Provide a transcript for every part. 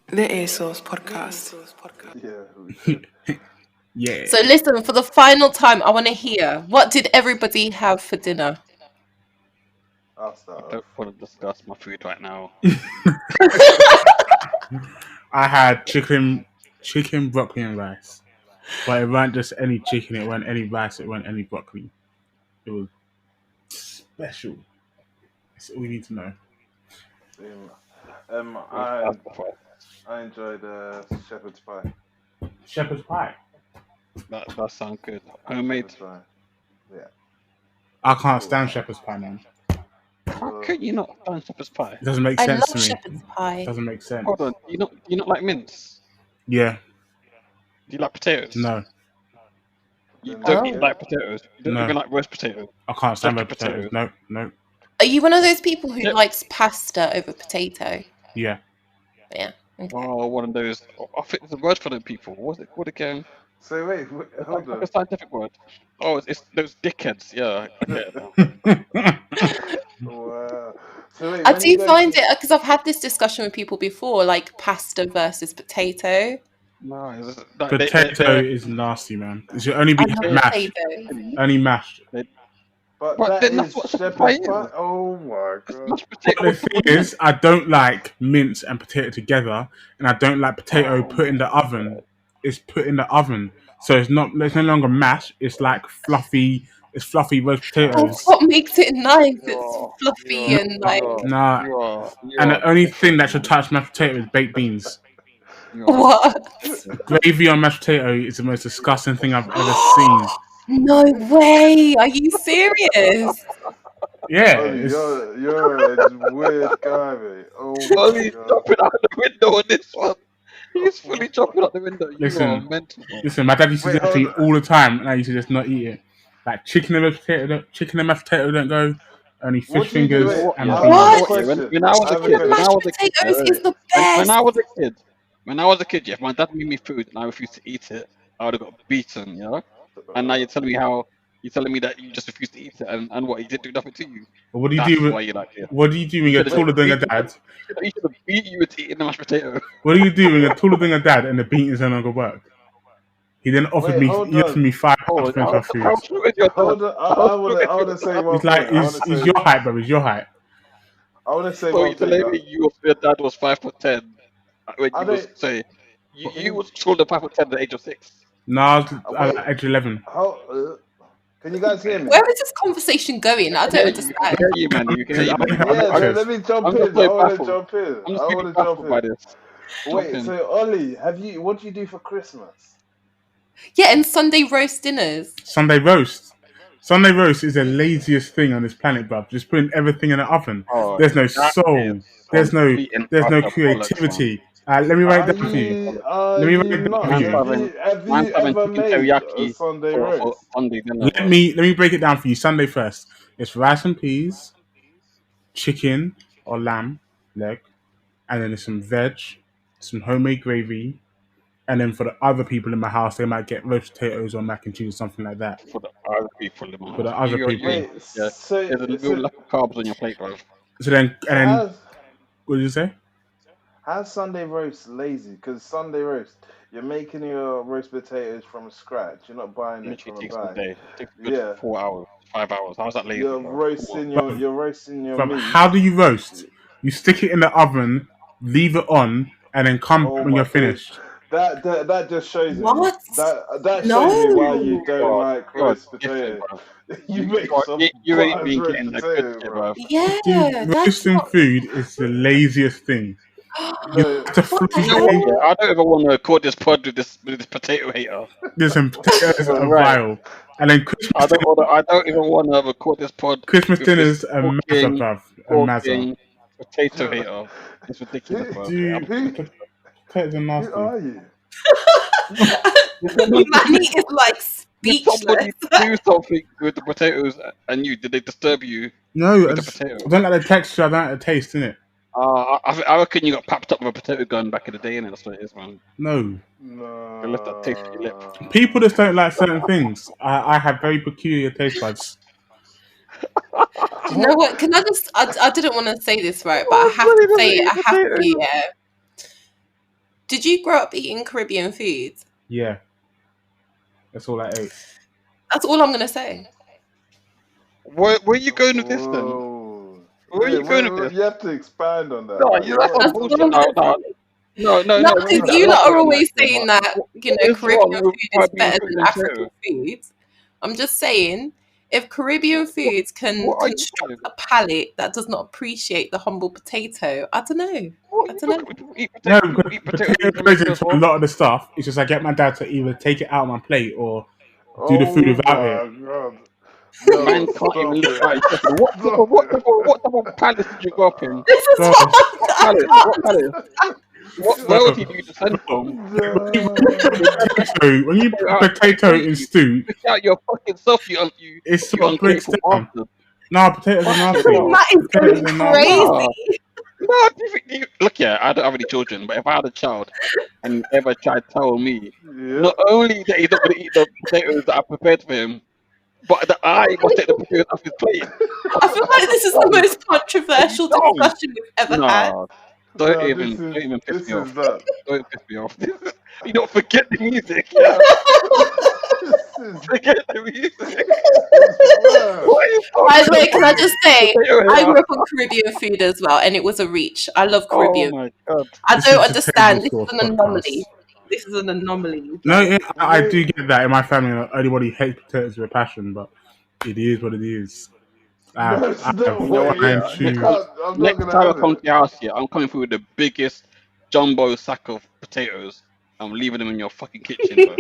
The EarSauce podcast. Yeah, we should. Yeah. So listen, for the final time, I want to hear, what did everybody have for dinner? I'll start I don't off. want to discuss my food right now. I had chicken, broccoli, and rice. But it weren't just any chicken, it weren't any rice, it weren't any broccoli. It was special. That's all you need to know. I enjoyed shepherd's pie. Shepherd's pie. That does sound good. Homemade. Shepherd's pie. Yeah. I can't stand shepherd's pie, man. How could you not stand shepherd's pie? It doesn't make I sense love to me. shepherd's pie. It doesn't make sense. Hold on, do you not like mince? Yeah, Do you like potatoes? no. You Then don't yeah. even like potatoes. You don't No. even like roast potatoes. I can't stand Jacket red potatoes. potato. No. Are you one of those people who Yep. likes pasta over potato? Yeah. Yeah. Okay. Oh, one of those. I think there's a word for them people. What's it called again? So wait, It's hold like on. a scientific word. Oh, it's those dickheads. Yeah, I get it now. Wow. So wait, I when do you guys find say- it, because I've had this discussion with people before, like pasta versus potato. No, it's just, like, Potato is nasty, man. It should only be I love mashed. potato. Only mashed. But But that then that's is what shepherd's pie shepherd's is. pie. Oh my It's god. mashed But potato. the thing is, I don't like mince and potato together, and I don't like potato put in the oven. It's put in the oven, so it's no longer mashed. It's like fluffy. It's fluffy roast potatoes. That's what makes it nice. It's Yeah, fluffy yeah, and like Nah, You and are the only thing that should touch mashed potato is baked beans. what? Gravy on mashed potato is the most disgusting thing I've ever seen. No way! Are you serious? Yeah, Ollie, it's, you're a weird guy, mate. Oh Oh, my he's god. jumping out the window on this one. He's fully jumping out the window. You Listen. are mental. Bro. listen. My dad used to Wait, do that to me hold on. all the time, and I used to just not eat it. Like chicken and mashed potato don't go. Only What fish do you do? fingers Wait, and I beans. have a What? question. When I was I a have a kid, when I Mashed was a kid, potatoes is the when best. I was a kid, yeah, if my dad made me food and I refused to eat it, I would have got beaten, yeah. And now you're telling me that you just refused to eat it, and what, he didn't do nothing to you. But what do you That's do? why you like it. What do you do when you're Should've taller than your beat- dad? He should have beat you into eating the mashed potato. What do you do when you're taller than your dad and the beatings no longer work? He then offered Wait, me. hold He offered on. me £5 Oh, for how food. true is your dad? Hold on. I want to say one It's thing. like it's your height, bro. It's your height. I want to say So one you telling thing. me your dad was 5'10" when I you was don't- say you was taller than 5'10" at the age of 6. No, I was Wait. at age 11. Can you guys hear me? Where is this conversation going? I don't understand. Yeah, you man, you can hear you, man. Yeah, I'm so let me jump I'm in. just so I want to baffled. jump in. I'm just I really want to jump baffled by in. this. Wait, Jump in. so Ollie, what do you do for Christmas? Yeah, and Sunday roast dinners. Sunday roast. Sunday roast is the laziest thing on this planet, bruv. Just putting everything in the oven. Oh, There's no that soul. is There's no complete and there's no utter bollocks, creativity. Let me write it down for you. Let me write it down for Man's you. Have man's you having ever chicken made a teriyaki Sunday for roast? Sunday dinner. Let bro. me break it down for you. Sunday first. It's rice and peas, chicken or lamb leg, and then there's some veg, some homemade gravy, and then for the other people in my house, they might get roast potatoes or mac and cheese or something like that. For the other people in my For the house. other people. Wait, Yeah, so, there's a little lack of carbs on your plate, bro. So then, and then how's, what did you say? how's Sunday roast lazy? Because Sunday roast, you're making your roast potatoes from scratch. You're not buying it Literally from a takes all bag. day. Takes a good Yeah. 4 hours, 5 hours. How's that lazy? You're bro? roasting your From meat. how do you roast? You stick it in the oven, leave it on, and then come Oh back when my you're days. finished. That just shows me What? that shows No. me why you don't God, like God, roast different, potato. bro. You make some You ain't bars been roast getting the potato, good shit, bro. bro. Yeah, Dude, that's roasting not. food is the laziest thing. You No, have to What the You know what? freeze. Yeah, I don't ever want to record this pod with this potato hater. Listen, potatoes are Right. vile, and then Christmas I don't even want to record this pod. Christmas with dinners this are mazza, talking- bruv. A mazza. talking potato hater. It's ridiculous, bro. Dude, Who- potatoes are who nasty. are you? Manny is like Did somebody speechless. do something with the potatoes and you? Did they disturb you No, I, with the just, potato? I don't like the texture. I don't like the taste, innit? I reckon you got papped up with a potato gun back in the day, and that's what it is, man. No. No. They left that taste in your lip. People just don't like certain things. I have very peculiar taste buds. Do you know what? Can I just? I didn't want to say this right, but I have to say it. I have to. Yeah. Did you grow up eating Caribbean food? Yeah, that's all I ate. That's all I'm gonna say. Where are you going with this then? Whoa. Where are you going with this? You have to expand on that. No, Like, that's some That's all bullshit. I'm gonna say. No. No, because We're you lot laughing are at that always shit, saying but that, what is Caribbean wrong food with is being better food than and African potato? food. I'm just saying, if Caribbean foods can What are you construct saying? a palate that does not appreciate the humble potato, I don't know. What I you don't know. talking? People eat No, potato. People eat potatoes potato in goes Jamaica as into a well. lot of the stuff. It's just I get my dad to either take it out of my plate or do the food oh without it. my god. Man Yo, can't even stop live it. out his children. Stop it. What type of palace did you grow up in? This is Bro, what What I palace? What can't palace? bro, Where did you descend bro. from? Your dad left When you potato put out to potato kill in you. stew, Pick out your fucking self, it sort you of breaks ungrateful down. bastard. No, potatoes are Fucking nasty. hell. Matt is Potatoes going are nasty. crazy. No. No, look, yeah, I don't have any children, but if I had a child and you ever tried to tell me, Yep. not only that he's not going to eat the potatoes that I prepared for him, but that I must take the potatoes off his plate. I feel like this is the Dumb. most Are you controversial dumb? discussion we've ever had. No, No, don't even piss this me off. is that. Don't piss me off. You don't forget the music, yeah. This is Forget the music. man. What is By talking the way, can I about? just say, Potato I here. grew up on Caribbean food as well, and it was a reach. I love Oh Caribbean. my god. I This don't is the table understand. This is sauce an anomaly. podcast. This is an anomaly. No, Like, yeah, I Wait, do get that in my family. Everybody hates potatoes with a passion, but it is what it is. no, it's I have You not. know what? Wait, fine Yeah. you tune. can't. I'm not Next gonna time I have come it. to your house, yeah, I'm coming through with the biggest jumbo sack of potatoes. I'm leaving them in your fucking kitchen, bro.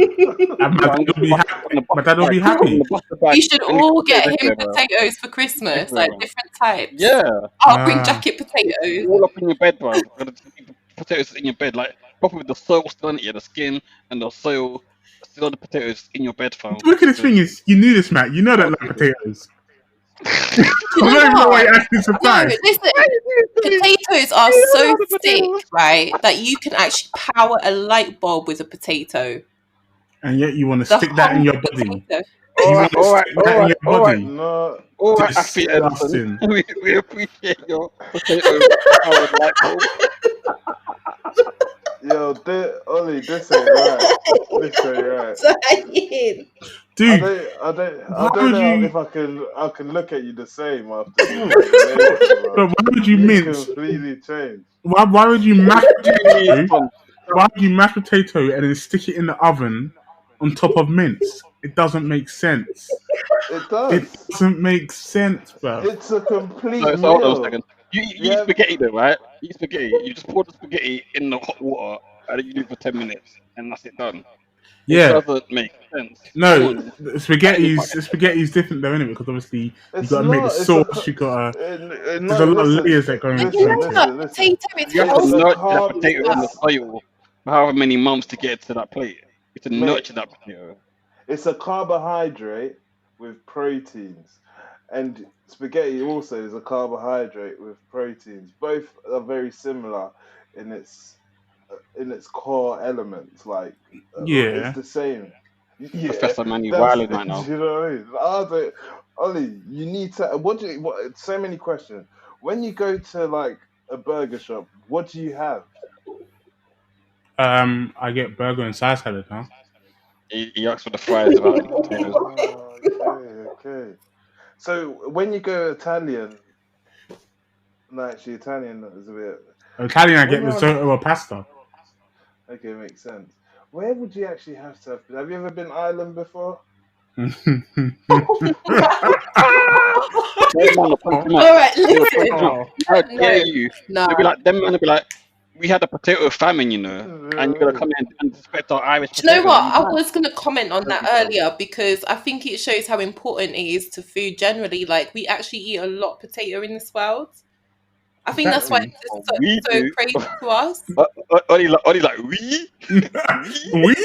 And my So dad I'm will be happy. My dad will be I'm happy. gonna bust the bag we should and leave all potatoes get him everywhere, bro. potatoes for Christmas, Everywhere, like bro. different types. Yeah. I'll bring Nah. jacket potatoes. All up in your bed, bro. Gonna leave the potatoes in your bed, like proper with the soil still on it, yeah, the skin and the soil still on the potatoes in your bed, fam. The wickedest Just thing is, you knew this, Matt. You know that what like it is. potatoes. Do you I'm know not even know why what? you're acting No, surprised. listen. Why you doing to me? Potatoes are You so know the thick, potatoes. right, that you can actually power a light bulb with a potato. And yet you want to The stick that in humble your body. potato. You want to stick that in your body. No, Afi Edison. Disgusting. We appreciate your potato powered light bulb. yo, Ollie, this ain't right. This ain't right. Saying. Dude, I why don't would know you... if I can look at you the same after this explanation, bro. But why would you You mince... completely changed. Why would you mash What do you need potato? from? Why would you mash potato and then stick it in the oven on top of mince? It doesn't make sense. It It does. doesn't make sense, bro. It's a complete So hold on a meal. second. You eat Yeah, spaghetti though, right? You eat spaghetti. You just pour the spaghetti in the hot water and then you do it for 10 minutes and that's it done. It Yeah. doesn't make sense. Come No, on. spaghetti's different though, innit? Because obviously you it's got to make the not. It's a. sauce. You got to... There's a No, lot of listen, layers that go into But you know potato. what? listen. Potato is You have to It's a healthy. nurture that carb. potato in the It's soil for however many months to get to that plate. You have to mate. nurture that potato. It's a carbohydrate with proteins, and spaghetti also is a carbohydrate with proteins. Both are very similar in its core elements. Like it's Yeah. the same. Yeah, Professor Manny that's Wiley right now. you know what I mean. Ollie, you need to. So many questions. When you go to like a burger shop, what do you have? I get burger and side salad now. He asked for the fries without the potatoes. Okay. So when you go Italian, no, actually Italian is a bit. Italian, I When get you're on, risotto or pasta. okay, makes sense. Where would you actually have to have you ever been Ireland before? Them man will punch him All up. right, They will punch him up. Oh. How No, dare you? no. They'll be like, them man will be like, we had a potato famine, you know, and you're gonna come in and disrespect our Irish Do you know potatoes. what? You I mad? was going to comment on that earlier because I think it shows how important it is to food generally. Like, we actually eat a lot of potato in this world. I think that's why Exactly. it's We so do. crazy to us. Only like we. We?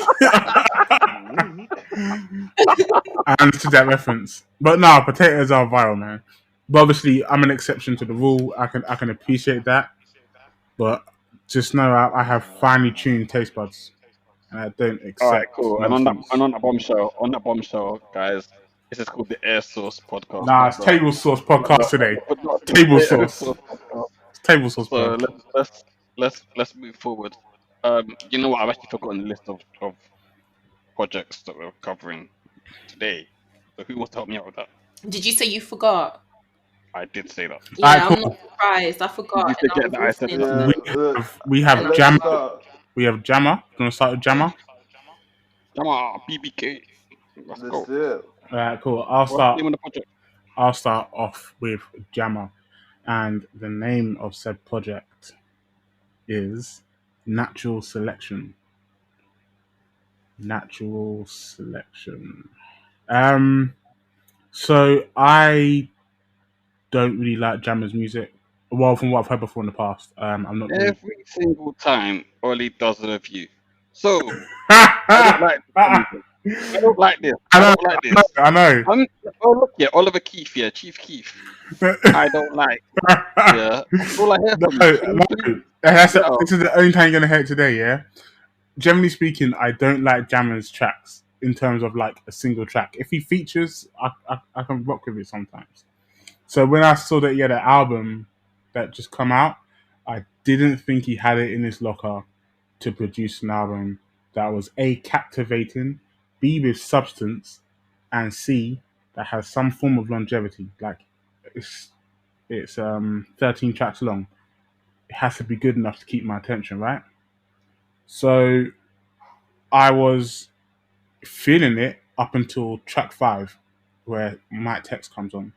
I understood that reference. But no, potatoes are viral, man. But obviously, I'm an exception to the rule. I can appreciate that. But just know I have finely tuned taste buds. And I don't All right, accept cool. nonsense. And on that bombshell, guys, this is called the EarSauce podcast. Nah, it's table sauce podcast today. Not Table the sauce. EarSauce podcast. It's table sauce, So bro. let's move forward. You know what? I've actually forgotten the list of projects that we're covering today. So who wants to help me out with that? Did you say you forgot? I did say that. Yeah, I'm Alright, not cool. surprised. I Did you forgot, and I forget was that I said listening to that? Yeah, you. We have And I let's Jammer. forgot. start. We have Jammer. You want to start with Jammer? Come on, BBK. Let's Let's go. do it. Alright, cool. What's the name of the project? I'll start off with Jammer, and the name of said project is Natural Selection. Natural Selection. So I don't really like Jammer's music. Well, from what I've heard before in the past, I'm not really. Every single time Ollie does a review. So I don't like this I anything. I don't like this. I know, don't like this. I know. Oh look here, Oliver Keith here, Chief Keef. I don't like. Yeah, that's all I hear No, from you. Can you please get out? this is the only time you're gonna hear it today. Yeah. Generally speaking, I don't like Jammer's tracks in terms of like a single track. If he features, I can rock with it sometimes. So when I saw that he had an album that just come out, I didn't think he had it in his locker to produce an album that was A, captivating, B, with substance, and C, that has some form of longevity. Like it's 13 tracks long. It has to be good enough to keep my attention, right? So I was feeling it up until track 5, where Mike Text comes on,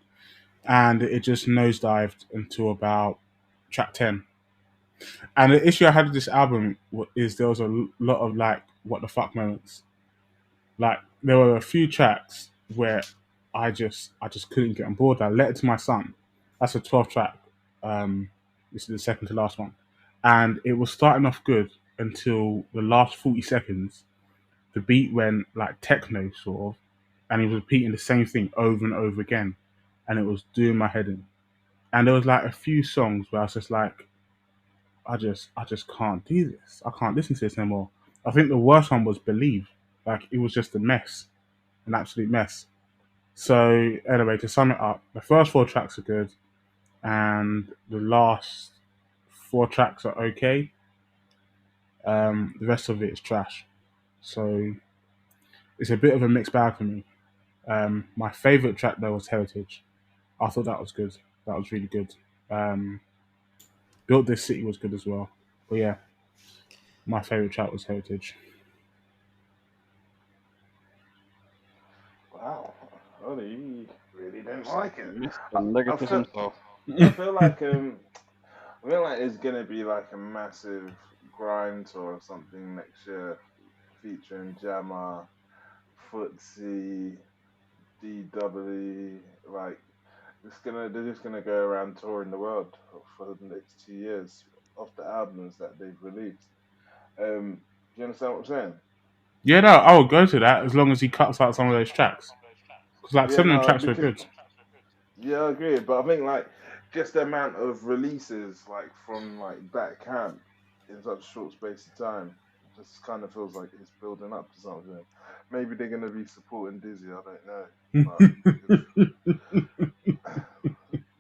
and it just nosedived until about track 10. And the issue I had with this album is there was a lot of like what the fuck moments. Like there were a few tracks where I just couldn't get on board. I let it to my son. That's a 12 track. This is the second to last one, and it was starting off good until the last 40 seconds. The beat went like techno sort of, and he was repeating the same thing over and over again, and it was doing my head in. And there was like a few songs where I was just like, I just can't do this. I can't listen to this anymore. I think the worst one was Believe. Like it was just a mess, an absolute mess. So anyway, to sum it up, the first 4 tracks are good, and the last 4 tracks are okay. The rest of it is trash. So it's a bit of a mixed bag for me. My favorite track though was Heritage. I thought that was good. That was really good. Um, Built This City was good as well. But yeah, my favorite track was Heritage. Wow. Ollie, you really didn't like it. Mr. I Negative feel, himself. I feel like I feel like it's gonna be like a massive grind tour or something next year, featuring Jammer, Footsie, DW. Like they're just gonna go around touring the world for the next 2 years of the albums that they've released. Do you understand what I'm saying? Yeah, no, I would go to that as long as he cuts out some of those tracks. Because like Yeah, some of the no, tracks were because good. yeah, I agree. But I think like just the amount of releases like from like that camp in such a short space of time just kind of feels like it's building up to something. Maybe they're gonna be supporting Dizzy. I don't know, but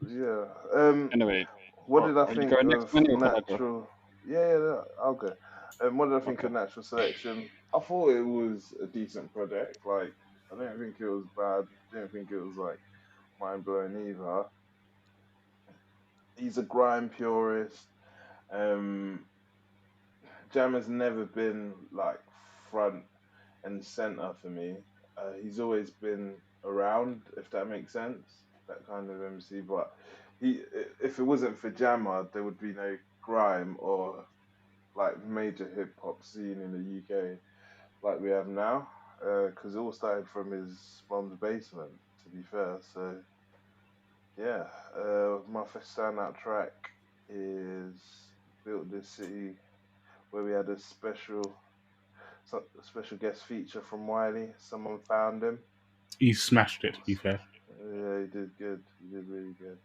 yeah. Anyway, What did I are you think going next, of Manny, or can I go? natural? Yeah, yeah, yeah, I'll go. What did I think Okay. of natural selection? I thought it was a decent project. Like, I don't think it was bad. Didn't think it was like mind blowing either. He's a grime purist. Um, Jam has never been like front and center for me. He's always been around, if that makes sense. That kind of MC, but if it wasn't for Jammer, there would be no grime or like major hip hop scene in the UK like we have now. Because it all started from his mom's basement, to be fair. So yeah, my first standout track is "Built This City," where we had a special guest feature from Wiley. Someone found him. He smashed it, to be fair. Yeah, he did good. He did really good.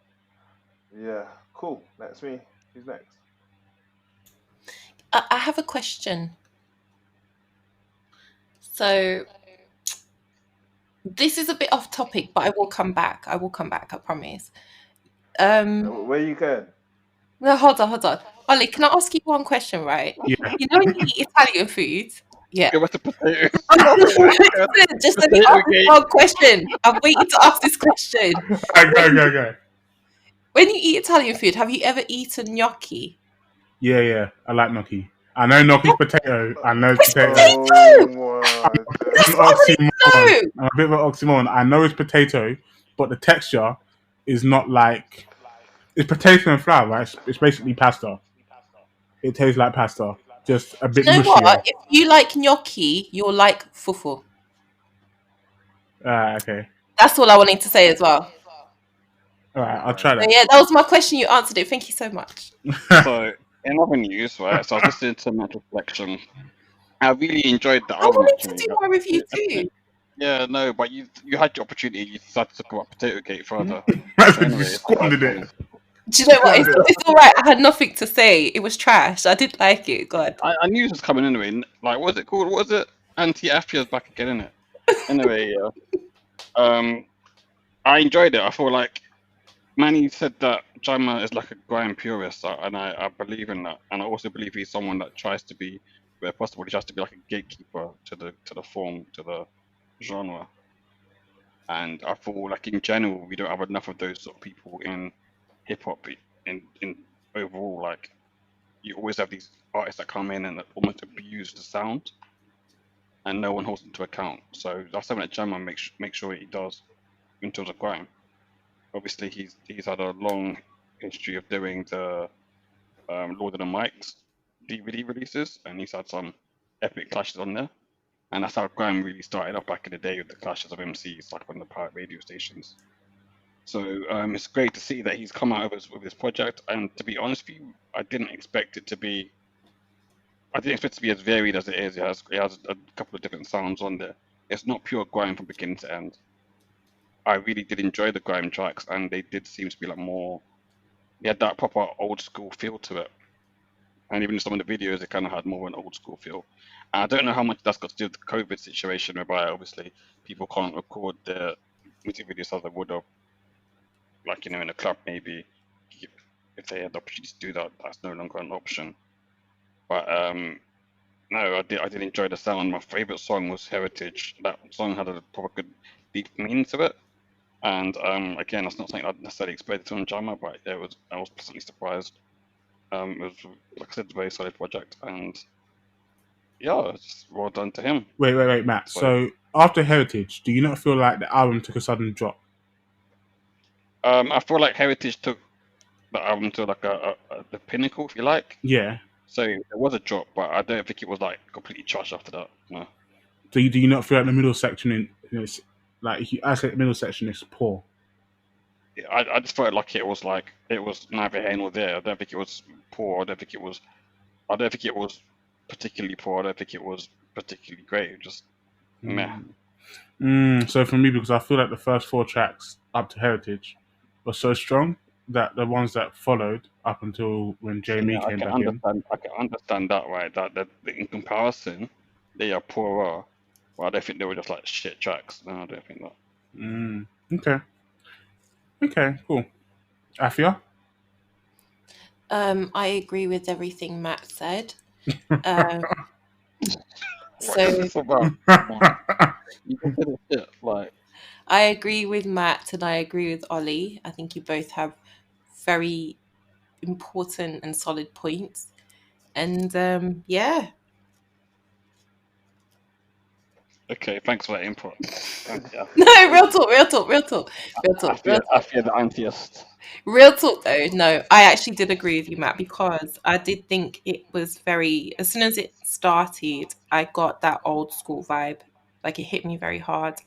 Yeah, cool. That's me. Who's next? I have a question. So this is a bit off topic, but I will come back. I will come back. I promise. Where you going? No, hold on. Ollie, can I ask you one question, right? Yeah. You know when you eat Italian food? Yeah. It was a potato. Oh my god. Just let me Potato ask this gate. one question. I'm waiting to ask this question. Go. When you eat Italian food, have you ever eaten gnocchi? Yeah. I like gnocchi. I know gnocchi's potato. I know it's It's potato. Oh potato! my That's days. what I wanted to know! I'm a bit of an oxymoron. I know it's potato, but the texture is not like it's potato and flour, right? It's basically pasta. It tastes like pasta, just a Do bit you know what? mushier. If you like gnocchi, you'll like fufu. Okay. That's all I wanted to say as well. All right, I'll try So that. yeah, that was my question. You answered it. Thank you so much. So in other news, right? So I was listening to Mental Reflection. I really enjoyed the I album wanted to actually. do my review too. Yeah, no, but you had your opportunity. You decided to talk about Potato Gate further. That's But when you anyway, squandered it. Do you know what? It's all right. I had nothing to say. It was trash. I didn't like it. God. I knew this was coming anyway. Like, what was it called? What was it? Anti-Afia's back again, innit? Anyway, I enjoyed it. I feel like Manny said that Jama is like a grime purist, and I believe in that. And I also believe he's someone that tries to be, where possible, he tries to be like a gatekeeper to the form, to the genre. And I feel like in general, we don't have enough of those sort of people in hip hop. In overall, like you always have these artists that come in and almost abuse the sound, and no one holds them to account. So that's something that Jama makes sure he does in terms of grime. Obviously, he's had a long history of doing the Lord of the Mics DVD releases, and he's had some epic clashes on there. And that's how grime really started up back in the day with the clashes of MCs, like on the pirate radio stations. So it's great to see that he's come out with this project. And to be honest with you, I didn't expect it to be as varied as it is. It has a couple of different sounds on there. It's not pure grime from beginning to end. I really did enjoy the grime tracks, and they did seem to be like more. They had that proper old school feel to it, and even in some of the videos, it kind of had more of an old school feel. And I don't know how much that's got to do with the COVID situation, whereby obviously people can't record their music videos as they would have, like in a club maybe. If they had the opportunity to do that, that's no longer an option. But no, I did enjoy the sound. My favorite song was Heritage. That song had a proper good deep meaning to it. And again, that's not something I'd necessarily expected on Jama, but I was pleasantly surprised. It was, like I said, a very solid project, and yeah, just well done to him. Wait, Matt. So after Heritage, do you not feel like the album took a sudden drop? I feel like Heritage took the album to like the pinnacle, if you like. Yeah. So there was a drop, but I don't think it was like completely trash after that. No. Do you not feel like the middle section is like I said, the middle section is poor? I just felt like it was neither here nor there. I don't think it was poor. I don't think it was particularly poor. I don't think it was particularly great. It just meh. So for me, because I feel like the first 4 tracks up to Heritage were so strong that the ones that followed up until when Jamie came back in. I can understand that, right? That in comparison, they are poorer. But I don't think they were just like shit tracks. No, I don't think that. Okay, cool. Afia? I agree with everything Matt said. What is this about? You consider shit like. I agree with Matt and I agree with Ollie. I think you both have very important and solid points. And yeah. Okay, thanks for that input. No, real talk. I fear the antiest. Real talk though, no, I actually did agree with you, Matt, because I did think it was as soon as it started, I got that old school vibe. Like it hit me very hard.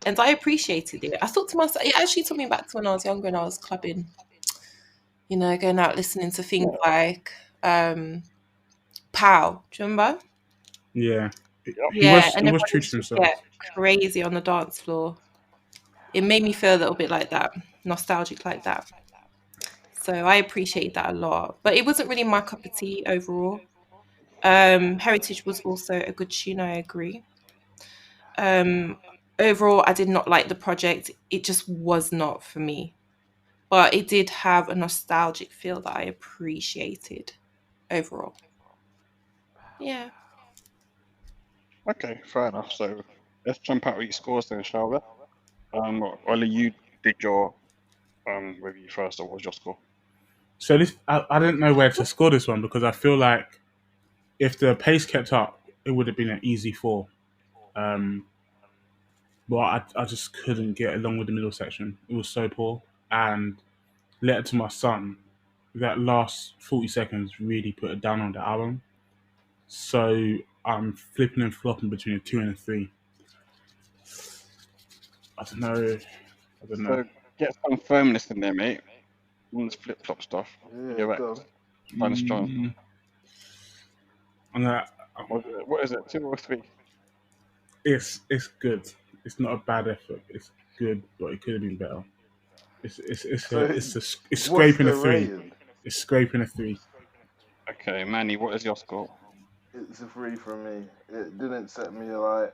And I appreciated it. I thought to myself, it actually took me back to when I was younger and I was clubbing, going out listening to things like Pow. Do you remember? Yeah. Yeah, He was true to himself. Get crazy on the dance floor. It made me feel a little bit like that, nostalgic like that. So I appreciate that a lot. But it wasn't really my cup of tea overall. Heritage was also a good tune, I agree. Overall, I did not like the project. It just was not for me. But it did have a nostalgic feel that I appreciated. overall. Yeah. Okay, fair enough. So let's jump out with your scores then, shall we? Ollie, you did your review first, or what was your score? So this, I didn't know where to score this one because I feel like if the pace kept up, it would have been an easy 4. Um, but I just couldn't get along with the middle section. It was so poor. And Letter to My Son, that last 40 seconds really put it down on the album. So I'm flipping and flopping between a 2 and a 3. I don't know. I don't know. So get some firmness in there, mate. On this flip flop stuff. Yeah, You're right. go. Fine, strong. Mm, I'm gonna, What is it? 2 or 3? it's good. It's not a bad effort. It's good, but it could have been better. So, It's what's scraping a the 3. rating? It's scraping a 3. Okay, Manny, what is your score? It's a 3 from me. It didn't set me alight,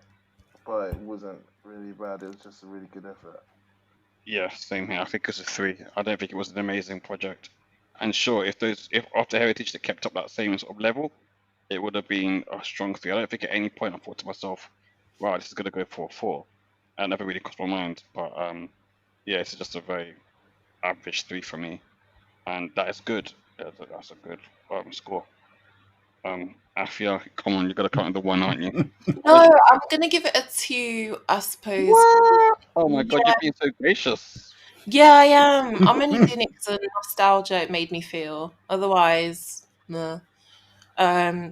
but it wasn't really bad. It was just a really good effort. Yeah, same here. I think it's a 3. I don't think it was an amazing project. And sure, if After Heritage that kept up that same sort of level, it would have been a strong 3. I don't think at any point I thought to myself, wow, this is gonna go for a 4. That never really crossed my mind. But yeah, it's just a very average 3 for me. And that is good. That's a good score. Afia, come on, you gotta count the 1, aren't you? No, I'm gonna give it a 2, I suppose. What? Oh my god, Yeah, you're being so gracious. yeah, I am. I'm only doing it because of the nostalgia it made me feel. Otherwise, nah.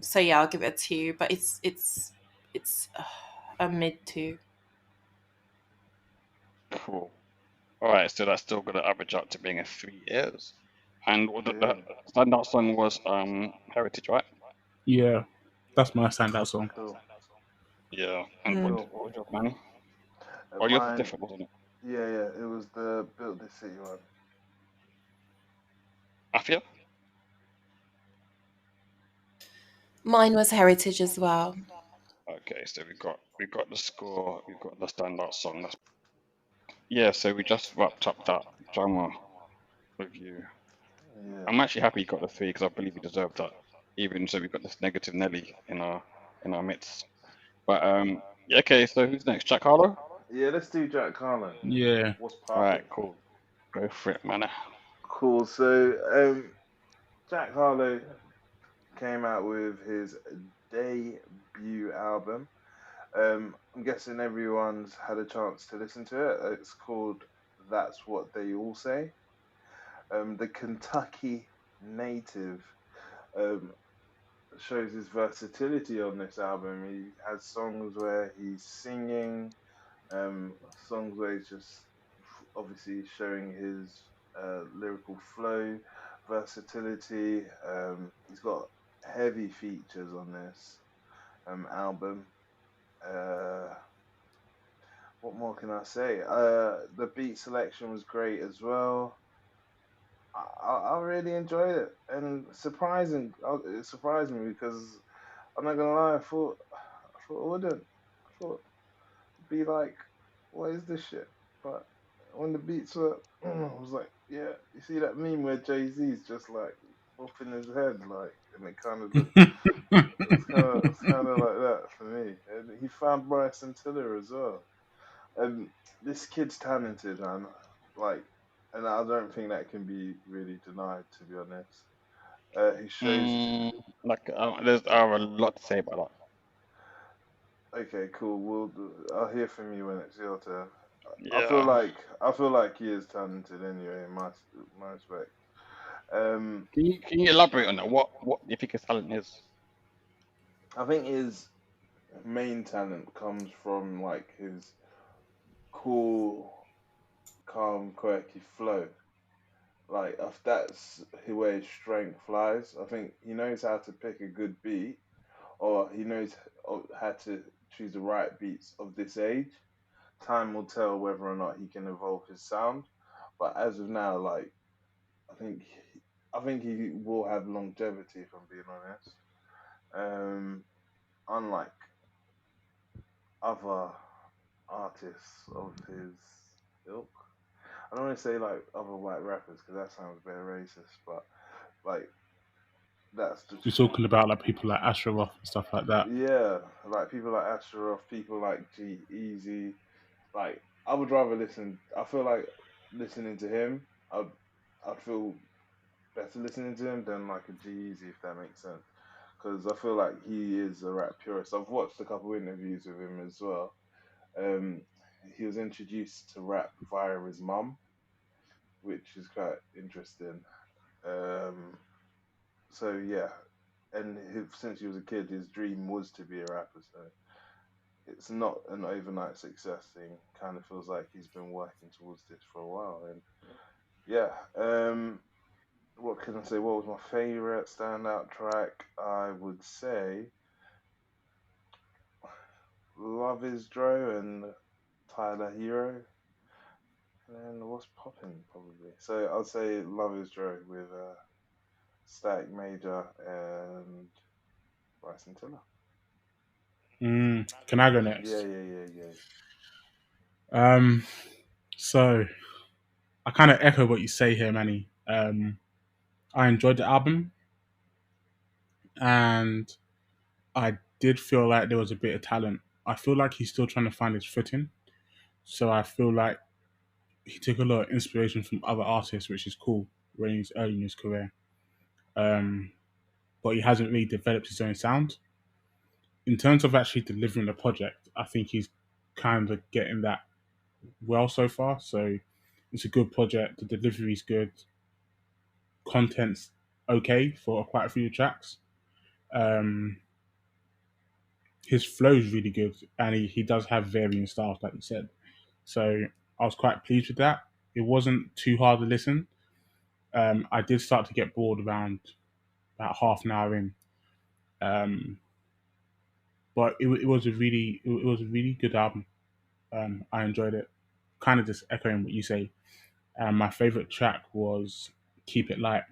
So yeah, I'll give it a 2, but it's a mid 2. Cool. Alright, so that's still gonna average out to being a 3 years. And what the Yeah, standout song was Heritage, right? Yeah, that's my standout song. cool, Yeah. And Mm. cool. what was your Manny? Oh, yours was Mine, different, wasn't it? yeah, it was the Built This City one. Afia? Mine was Heritage as well. Okay, so we got the score, we got the standout song. Yeah, so we just wrapped up that drama review. Yeah. I'm actually happy you got the 3 because I believe you deserved that. Even so, we've got this negative Nelly in our midst. But yeah, okay. So who's next? Jack Harlow. Yeah, let's do Jack Carlin. Yeah. What's All popping? right, cool. Go for it, man. Cool. So, Jack Harlow came out with his debut album. I'm guessing everyone's had a chance to listen to it. It's called That's What They All Say. The Kentucky native um, shows his versatility on this album. He has songs where he's singing, songs where he's just obviously showing his lyrical flow, versatility. He's got heavy features on this album. Uh, what more can I say? The beat selection was great as well. I really enjoyed it, and it surprised me because I'm not gonna lie, I thought it wouldn't. I thought it'd be like, what is this shit? But when the beats were, I was like, yeah. You see that meme where Jay-Z's just like bopping his head, like, and it kind of looked, it's kind of like that for me. And he found Bryson Tiller as well. And this kid's talented, man. Like, and I don't think that can be really denied, to be honest. He shows. Mm, like, there's a lot to say about Okay, cool. I'll hear from you when it's your turn. that. I feel Yeah. like I feel like he is talented anyway, in my respect. Um, Can you elaborate on that? What do you think his talent is? I think his main talent comes from like his cool, calm, quirky flow. Like if that's where his strength lies. I think he knows how to pick a good beat, or he knows how to choose the right beats of this age. Time will tell whether or not he can evolve his sound. But as of now, like I think I think he will have longevity. If I'm being honest, unlike other artists of his ilk. I don't want to say like other white rappers because that sounds very racist, but like That's the You're truth. talking about like people like Asheroth and stuff like that. Yeah, like people like Asheroth, people like G Easy. Like I would rather listen. I feel like listening to him. I'd feel better listening to him than like a G-Eazy, if that makes sense. Because I feel like he is a rap purist. I've watched a couple interviews with him as well. Um, he was introduced to rap via his mum, which is quite interesting. Um, so yeah, and since he was a kid, his dream was to be a rapper. So it's not an overnight success thing. Kind of feels like he's been working towards this for a while. And yeah, what can I say? What was my favorite standout track? I would say Love Is Dro and Tyler Hero. And what's popping probably? So I'll say Love Is Dro with Static Major and Bryson Tiller. Can I go Yeah, next? yeah, yeah, yeah. Um, so I kind of echo what you say here, Manny. I enjoyed the album, and I did feel like there was a bit of talent. I feel like he's still trying to find his footing. So I feel like he took a lot of inspiration from other artists, which is cool when he's early in his career. Um, but he hasn't really developed his own sound. In terms of actually delivering the project, I think he's kind of getting that well so far. So it's a good project. The delivery's good. Content's okay for quite a few tracks. Um, his flow's really good, and he does have varying styles, like you said. So I was quite pleased with that. It wasn't too hard to listen. I did start to get bored around about half an hour in, um, but it was it was a really good album. I enjoyed it. Kind of just echoing what you say. My favorite track was "Keep It Light,"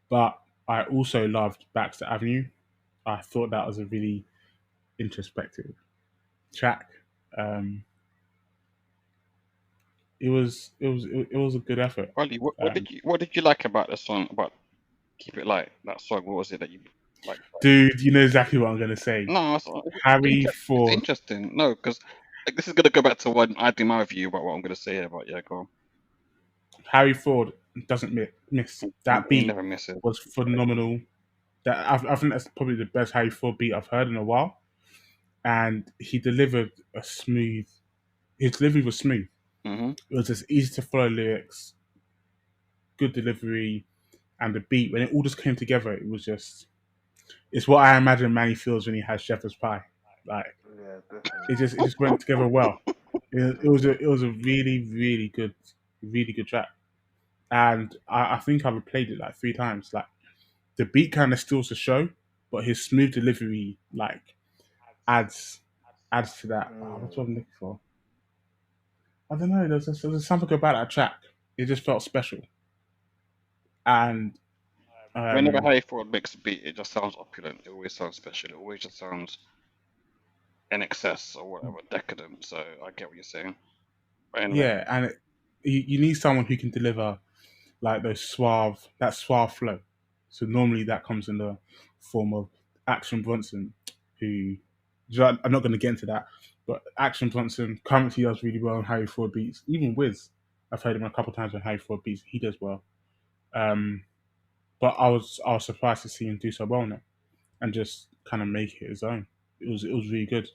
but I also loved "Baxter Avenue." I thought that was a really introspective track. Um, it was a good effort. Ollie, Um, what did you like about the song about Keep It Light? That song, what was it that you like? Dude, you know exactly what I'm gonna say. No, Harry it's Ford. interesting. No, because like, this is gonna go back to what I do my view about what I'm gonna say here. But yeah, go Harry Ford doesn't miss. on. That He beat never misses. was phenomenal. I think that's probably the best Harry Ford beat I've heard in a while. And he delivered a smooth. His delivery was smooth. Mm-hmm. It was just easy to follow lyrics, good delivery, and the beat. When it all just came together, it was just. It's what I imagine Manny feels when he has shepherd's pie. Like Yeah, definitely. it just went together well. It was a really good track. And I think I've replayed it like 3 times. Like the beat kind of steals the show, but his smooth delivery like adds adds to that. Oh, Mm. what's what I'm looking for? I don't know. There's something about that track. It just felt special, and Whenever um, Harry Ford makes a beat, it just sounds opulent. It always sounds special. It always just sounds in excess or whatever, decadent. So I get what you're saying. But anyway, yeah, and you need someone who can deliver like that suave flow. So normally that comes in the form of Action Bronson, who I'm not going to get into that, but Action Bronson currently does really well on Harry Ford beats. Even Wiz, I've heard him a couple times on Harry Ford beats. He does well. Um, but I was surprised to see him do so well on it and just kind of make it his own. It was really good.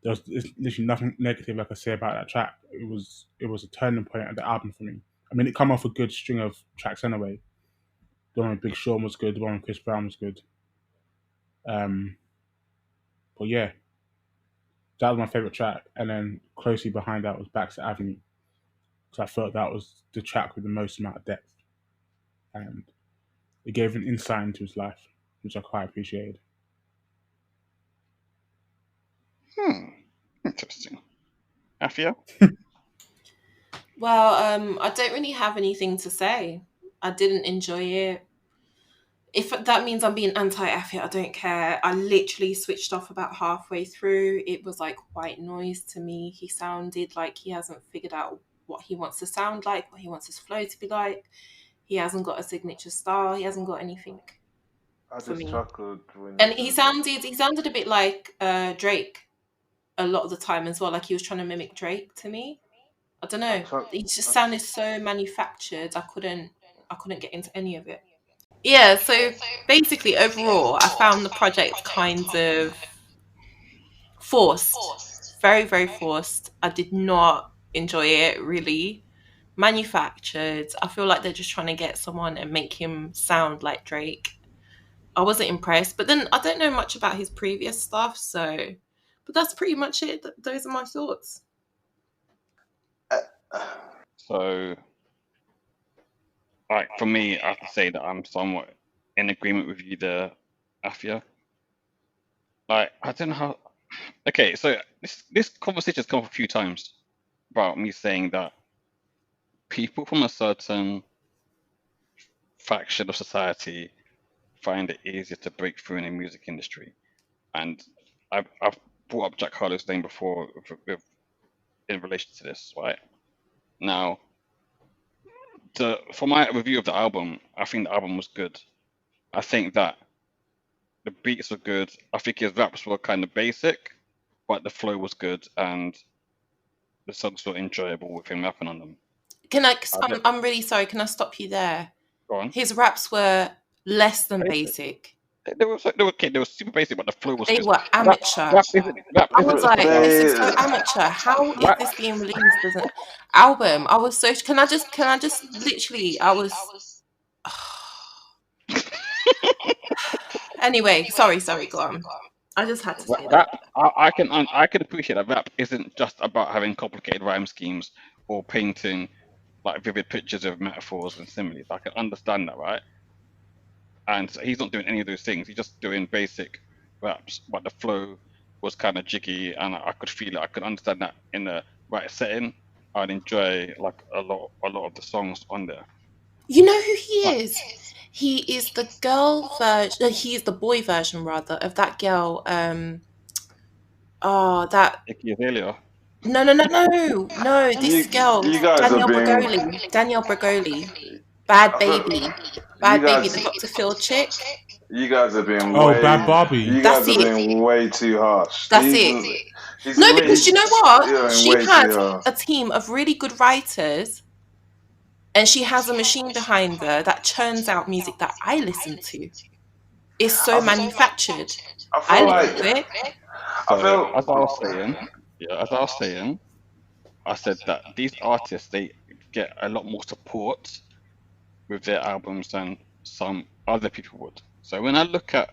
There's literally nothing negative like I say about that track. It was a turning point at the album for me. I mean, it come off a good string of tracks anyway. The one with Big Sean was good. The one with Chris Brown was good. Um, but yeah, that was my favorite track. And then closely behind that was Baxter Avenue, because I felt that was the track with the most amount of depth, and it gave an insight into his life, which I quite appreciated. hmm, interesting. Afia? Well, I don't really have anything to say. I didn't enjoy it. If that means I'm being anti-Effie, I don't care. I literally switched off about halfway through. It was like white noise to me. He sounded like he hasn't figured out what he wants to sound like, what he wants his flow to be like. He hasn't got a signature style. He hasn't got anything. I for just me. chuckled when you And he said that. sounded a bit like Drake a lot of the time as well. Like he was trying to mimic Drake to me. I don't I know. chuck. He just I, sounded so manufactured. I couldn't get into any of it. Yeah, so basically overall I found the project kind of forced. Very, very forced. I did not enjoy it really. Manufactured. I feel like they're just trying to get someone and make him sound like Drake. I wasn't impressed. But then I don't know much about his previous stuff, so but that's pretty much it. Those are my thoughts. So, like for me, I have to say that I'm somewhat in agreement with you there, Afia. Like I don't know how. Okay, so this conversation has come up a few times about me saying that people from a certain faction of society find it easier to break through in the music industry, and I've brought up Jack Harlow's name before in relation to this, right? Now, for my review of the album, I think the album was good. I think that the beats were good. I think his raps were kind of basic, but the flow was good and the songs were enjoyable with him rapping on them. Can I? I don't, I'm really sorry. Can I stop you there? go on. His raps were less than Basic. basic. They were super basic, but the flow was They good. were Rap, amateur. rap I isn't was just like, about this is so they, amateur. How is rap. this being released as an album? I was so. Can I just literally? I was. Anyway, sorry. Go on. I just had to say that. Rap, I can appreciate that rap isn't just about having complicated rhyme schemes or painting like vivid pictures of metaphors and similes. I can understand that, right? And so he's not doing any of those things. He's just doing basic raps, but the flow was kind of jiggy, and I could feel it. I could understand that in the right setting. I'd enjoy like a lot of the songs on there. You know who he But is? He is the girl version. He is the boy version rather of that girl. Oh, that Iggy Azalea, no. This girl, you guys are being. Danielle Bregoli, Bad I feel, Baby, you Bad Baby, guys, the Dr. Phil chick. you guys are being Oh, Bad way. Barbie. You That's guys are it. being way too harsh. That's it. He's No, because you know what? you're being She way too has harsh. a team of really good writers, and she has a machine behind her that churns out music that I listen to. It's so I, manufactured. I I feel listen like to it. I so feel. as I was saying, I said that these artists they get a lot more support with their albums than some other people would. So when I looked at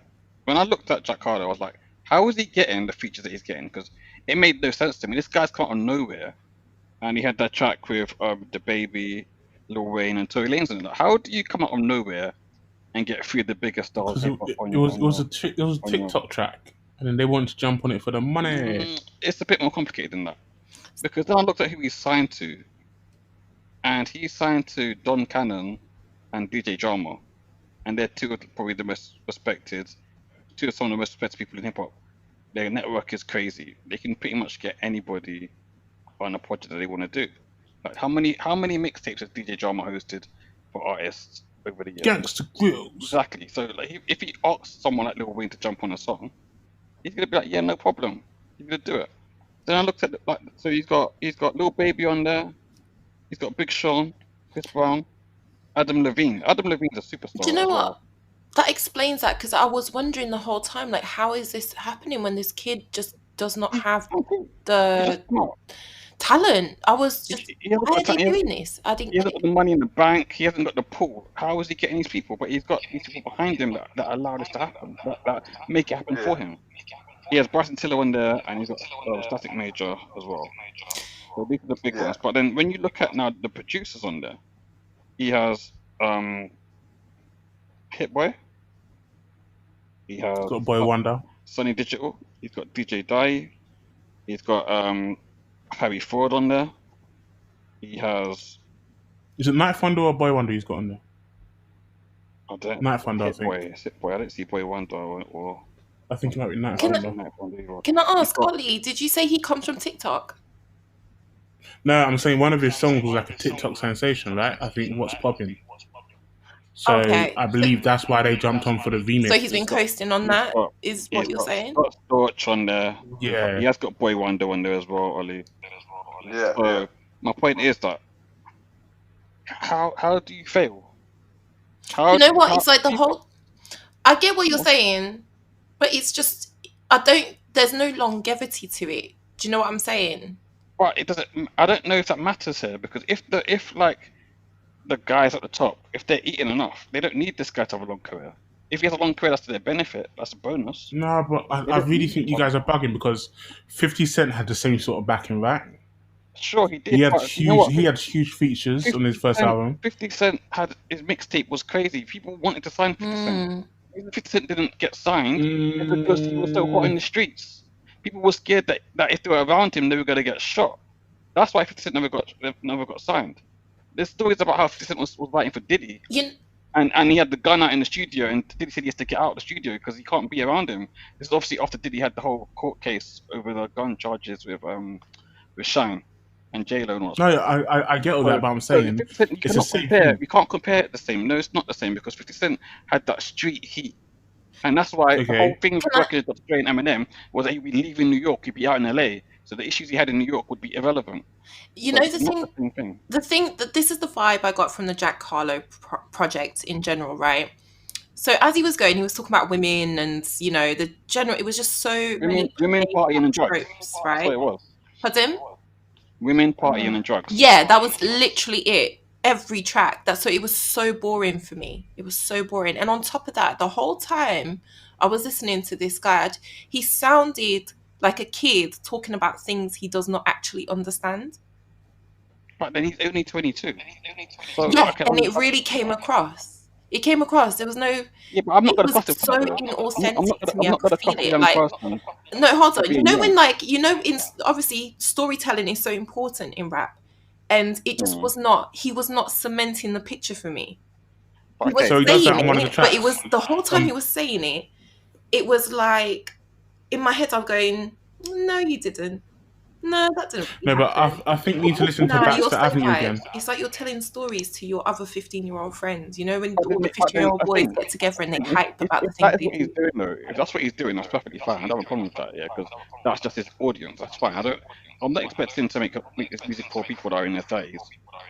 Jack Harlow, I was like, how is he getting the features that he's getting? Because it made no sense to me. This guy's come out of nowhere, and he had that track with the Baby, Lil Wayne, and Tory Lanez. And how do you come out of nowhere and get three of the biggest stars Because in hip hop it was a on your? TikTok track, and then they wanted to jump on it for the money. It's a bit more complicated than that. Because then I looked at who he's signed to, and he's signed to Don Cannon and DJ Drama, and they're two of probably the most respected, two of some of the most respected people in hip hop. Their network is crazy. They can pretty much get anybody on a project that they want to do. Like how many mixtapes has DJ Drama hosted for artists over the years? Gangster Grills. Exactly. So like if he asks someone like Lil Wayne to jump on a song, he's gonna be like, yeah, no problem. He's gonna do it. Then I looked at so he's got Lil Baby on there. He's got Big Sean, Chris Brown, Adam Levine. Adam Levine's a superstar Do you know as what? well. That explains that because I was wondering the whole time, like, how is this happening when this kid just does not have He the just come out. talent? I was just, He hasn't why got are they time. doing this? I didn't He get hasn't got it. the money in the bank. He hasn't got the pull. How is he getting these people? But he's got these people behind him that allow this to happen, that make it happen for him. He has Bryson Tiller on there, and he's got Static Major as well. So these are the big ones. But then when you look at now the producers on there, he has Hit Boy. He has Got Boy Wonder. Sunny Digital. He's got DJ Dye. He's got Harry Ford on there. He has. Is it Night Thunder or Boy Wonder he's got on there? I don't. Night Thunder, I Hit think. Boy. Hit Boy. I don't see Boy Wonder or I think it might be Night Can I- Thunder. Night Thunder either. Can I ask, got- Ollie, did you say he comes from TikTok? No, I'm saying one of his songs was like a TikTok sensation, right? I think What's Poppin'. So Okay. I believe that's why they jumped on for the remix. So he's been coasting on that, is what you're saying? He's got Storch on there. Yeah. He has got Boy Wonder on there as well, Ollie. Yeah, So yeah. my point is that how do you fail? You know what? It's like the whole. I get what you're saying, but it's just There's no longevity to it. Do you know what I'm saying? But it doesn't. I don't know if that matters here, because if like the guys at the top, if they're eating enough, they don't need this guy to have a long career. If he has a long career, that's to their benefit. That's a bonus. No, but I really think you guys are bugging, because 50 Cent had the same sort of backing, right? Sure, he did. He had but you know what? he had huge features on his first album. 50 Cent had his mixtape was crazy. People wanted to sign 50 Cent. Even 50 Cent didn't get signed because he was so hot in the streets. People were scared that if they were around him, they were going to get shot. That's why 50 Cent never got signed. There's stories about how 50 Cent was writing for Diddy. And he had the gun out in the studio, and Diddy said he has to get out of the studio because he can't be around him. This is obviously after Diddy had the whole court case over the gun charges with Shine and J-Lo and all that. No, I get all that, but I'm saying it's the same thing. We can't compare it the same. No, it's not the same, because 50 Cent had that street heat. And that's why the whole thing working with Dr. Dre and Eminem was that he'd be leaving New York, he'd be out in LA. So the issues he had in New York would be irrelevant. You know, the thing that this is the vibe I got from the Jack Harlow project in general, right? So as he was going, he was talking about women and, you know, the general, it was just so women partying and drugs, right? That's what it was. Pardon? Women partying and drugs. Yeah, that was literally it. Every track. It was so boring for me. It was so boring. And on top of that, the whole time I was listening to this guy, he sounded like a kid talking about things he does not actually understand. But then he's only 22. So yeah, and it really came across. It came across. There was no. Yeah, but I'm not going to cuss it. So inauthentic to me. I could feel it. Like, no, hold on. You know when, like, you know, in obviously storytelling is so important in rap, and it just was not. He was not cementing the picture for me. He was saying it, but it was the whole time he was saying it. It was like in my head, I'm going, no, you didn't. No, that didn't. No, but I think we need to listen to Baxter Avenue again. It's like you're telling stories to your other 15-year-old friends. You know, when all the 15-year-old boys get together and they hype about the things they do. If that's what he's doing, that's perfectly fine. I don't have a problem with that, yeah, because that's just his audience. That's fine. I'm not expecting him to make this music for people that are in their 30s.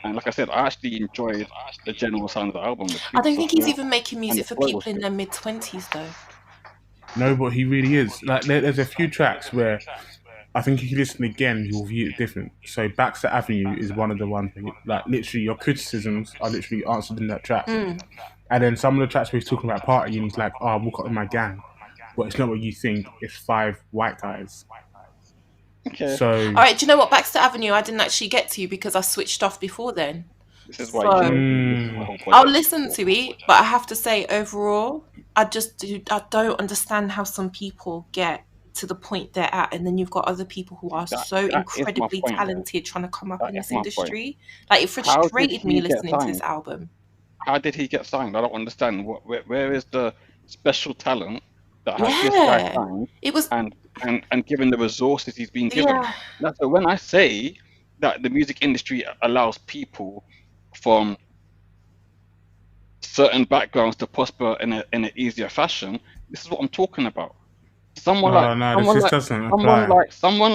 And like I said, I actually enjoyed the general sound of the album. I don't think he's even making music for people in their mid-20s, though. No, but he really is. Like, there's a few tracks where I think if you listen again, you'll view it different. So Baxter Avenue is one of the ones where, like, literally your criticisms are literally answered in that track. And then some of the tracks where he's talking about party and he's like, oh, I woke up with my gang. But it's not what you think. It's 5 white guys. Okay. So, all right, do you know what? Baxter Avenue I didn't actually get to because I switched off before then. This is why I'll listen to it, but I have to say overall, I don't understand how some people get to the point they're at, and then you've got other people who are so incredibly talented trying to come up in this industry. Like, it frustrated me listening to this album. How did he get signed? I don't understand. Where is the special talent that has this guy signed? It was and given the resources he's been given. Yeah. So when I say that the music industry allows people from certain backgrounds to prosper in an easier fashion, this is what I'm talking about. Someone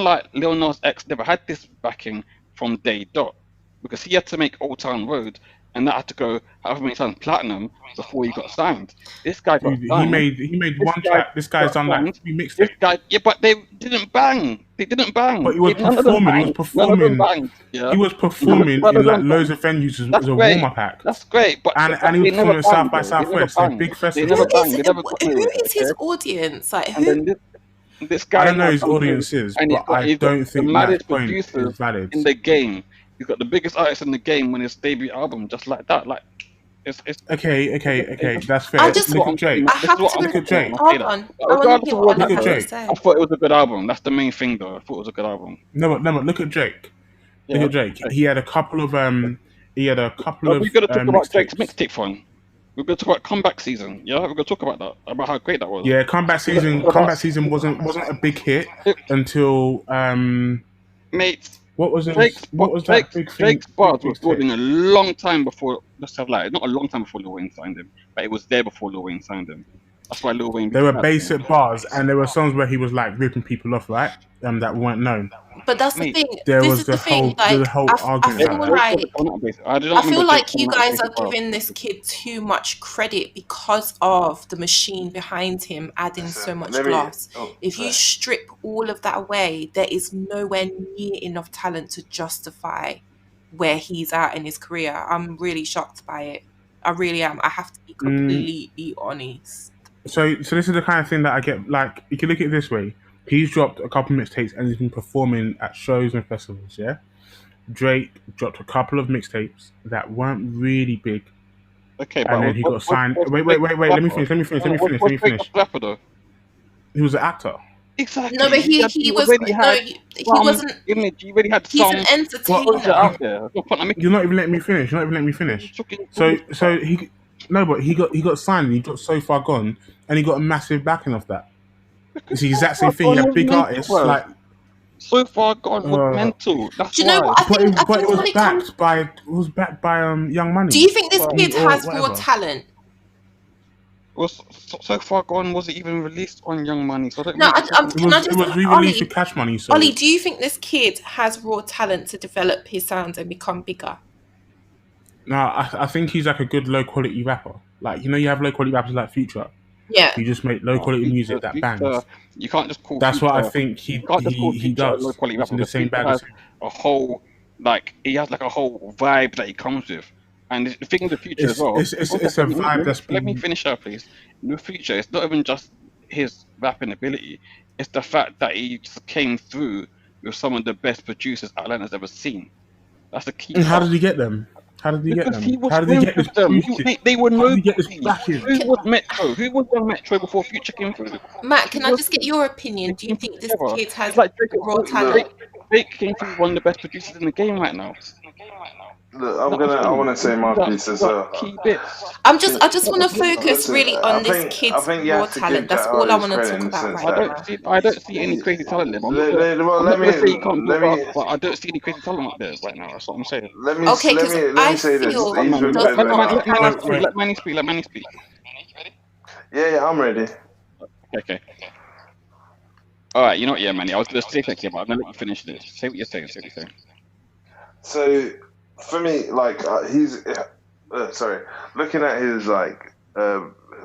like Lil Nas X never had this backing from day dot, because he had to make Old Town Road, and that had to go however many times platinum before he got signed. This guy got signed. He made one track. This guy's done like 3 mixtapes. But they didn't bang. They didn't bang. But he was performing. He was performing in like loads of venues as a warm-up act. That's great. But and he was performing at South by Southwest, a big festival. Who is his audience? Like, who? This guy, I don't know his audience is, but I don't think that point is valid. In the game, he's got the biggest artist in the game when his debut album, just like that. Like, it's okay. That's fair. Look at Drake. Look at Drake. Hold on. Look at Drake. I thought it was a good album. That's the main thing, though. I thought it was a good album. No, but look at Drake. Look at Drake. He had a couple of. We're gonna talk about Drake's mixtape fun. We're going to talk about comeback season. Yeah, we're going to talk about that, about how great that was. Yeah, comeback season wasn't a big hit until mate. What was that big thing? Drake's bars was building a long time before let's have like not a long time before Lil Wayne signed him, but it was there before Lil Wayne signed him. That's why Lil Wayne. They were basic bars, and there were songs where he was like ripping people off, right? That weren't known. But that's the Mate, thing. There This was is the the thing. whole Like, argument I feel about like I feel like you guys are giving this kid too much credit because of the machine behind him adding so much glass. If you strip all of that away, there is nowhere near enough talent to justify where he's at in his career. I'm really shocked by it. I really am. I have to be completely honest. So this is the kind of thing that I get. Like, you can look at it this way: he's dropped a couple mixtapes and he's been performing at shows and festivals. Yeah, Drake dropped a couple of mixtapes that weren't really big. Okay, and then he got signed. Wait. Let me finish. Rapper though. He was an actor. Exactly. No, but he wasn't. Image. He already had He's some. an entertainer. Out there. You're not even letting me finish. So he got signed and he got So Far Gone and he got a massive backing off that. It's the exact same thing. You have big artists like So Far Gone was mental. That's do you know what I think? But it was backed by Young Money. Do you think this kid has raw talent? So Far Gone wasn't even released on Young Money, so I don't. No, it was re-released with Cash Money. So. Ollie, do you think this kid has raw talent to develop his sound and become bigger? No, I think he's like a good low quality rapper. Like, you have low quality rappers like Future. Yeah. You just make low quality music that bangs. You can't just call. That's Future, what I think he does. Low quality rapper. In the same bag. A whole he has like a whole vibe that he comes with. And the thing with the Future as well. It's a vibe that's been... Let me finish up, please. In the Future, it's not even just his rapping ability. It's the fact that he just came through with some of the best producers Atlanta's ever seen. That's the key. And how did he get them? How did he get them? How did he get this? They were no. Who was Metro? Who was on Metro before Future came through? Matt, can I just get your opinion? Do you think this kid has raw talent? Drake came through one of the best producers in the game right now. Look, I want to say my piece as well. I just want to focus really on this kid's raw talent. That's all I want to talk about right now. I don't see any crazy talent there. But I don't see any crazy talent up there right now. That's what I'm saying. Let me say this. Let Manny speak. Yeah, I'm ready. Okay. All right, you know what? Yeah, Manny, I was going to say something, but I'm going to let you finish this. Say what you're saying. So, for me, like, looking at his, like,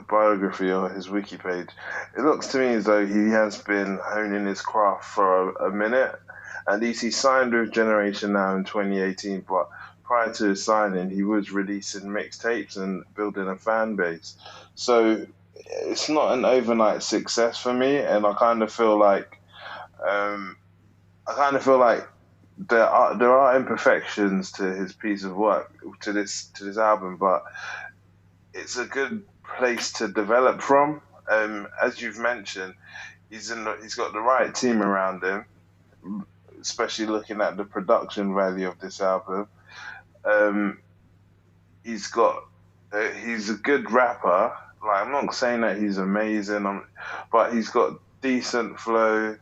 biography or his wiki page, it looks to me as though he has been honing his craft for a minute. At least he signed with Generation Now in 2018, but prior to his signing, he was releasing mixtapes and building a fan base. So, it's not an overnight success for me, and I kind of feel like there are imperfections to his piece of work, to this album, but it's a good place to develop from. As you've mentioned, he's got the right team around him, especially looking at the production value of this album. He's a good rapper. Like, I'm not saying that he's amazing, but he's got decent flow.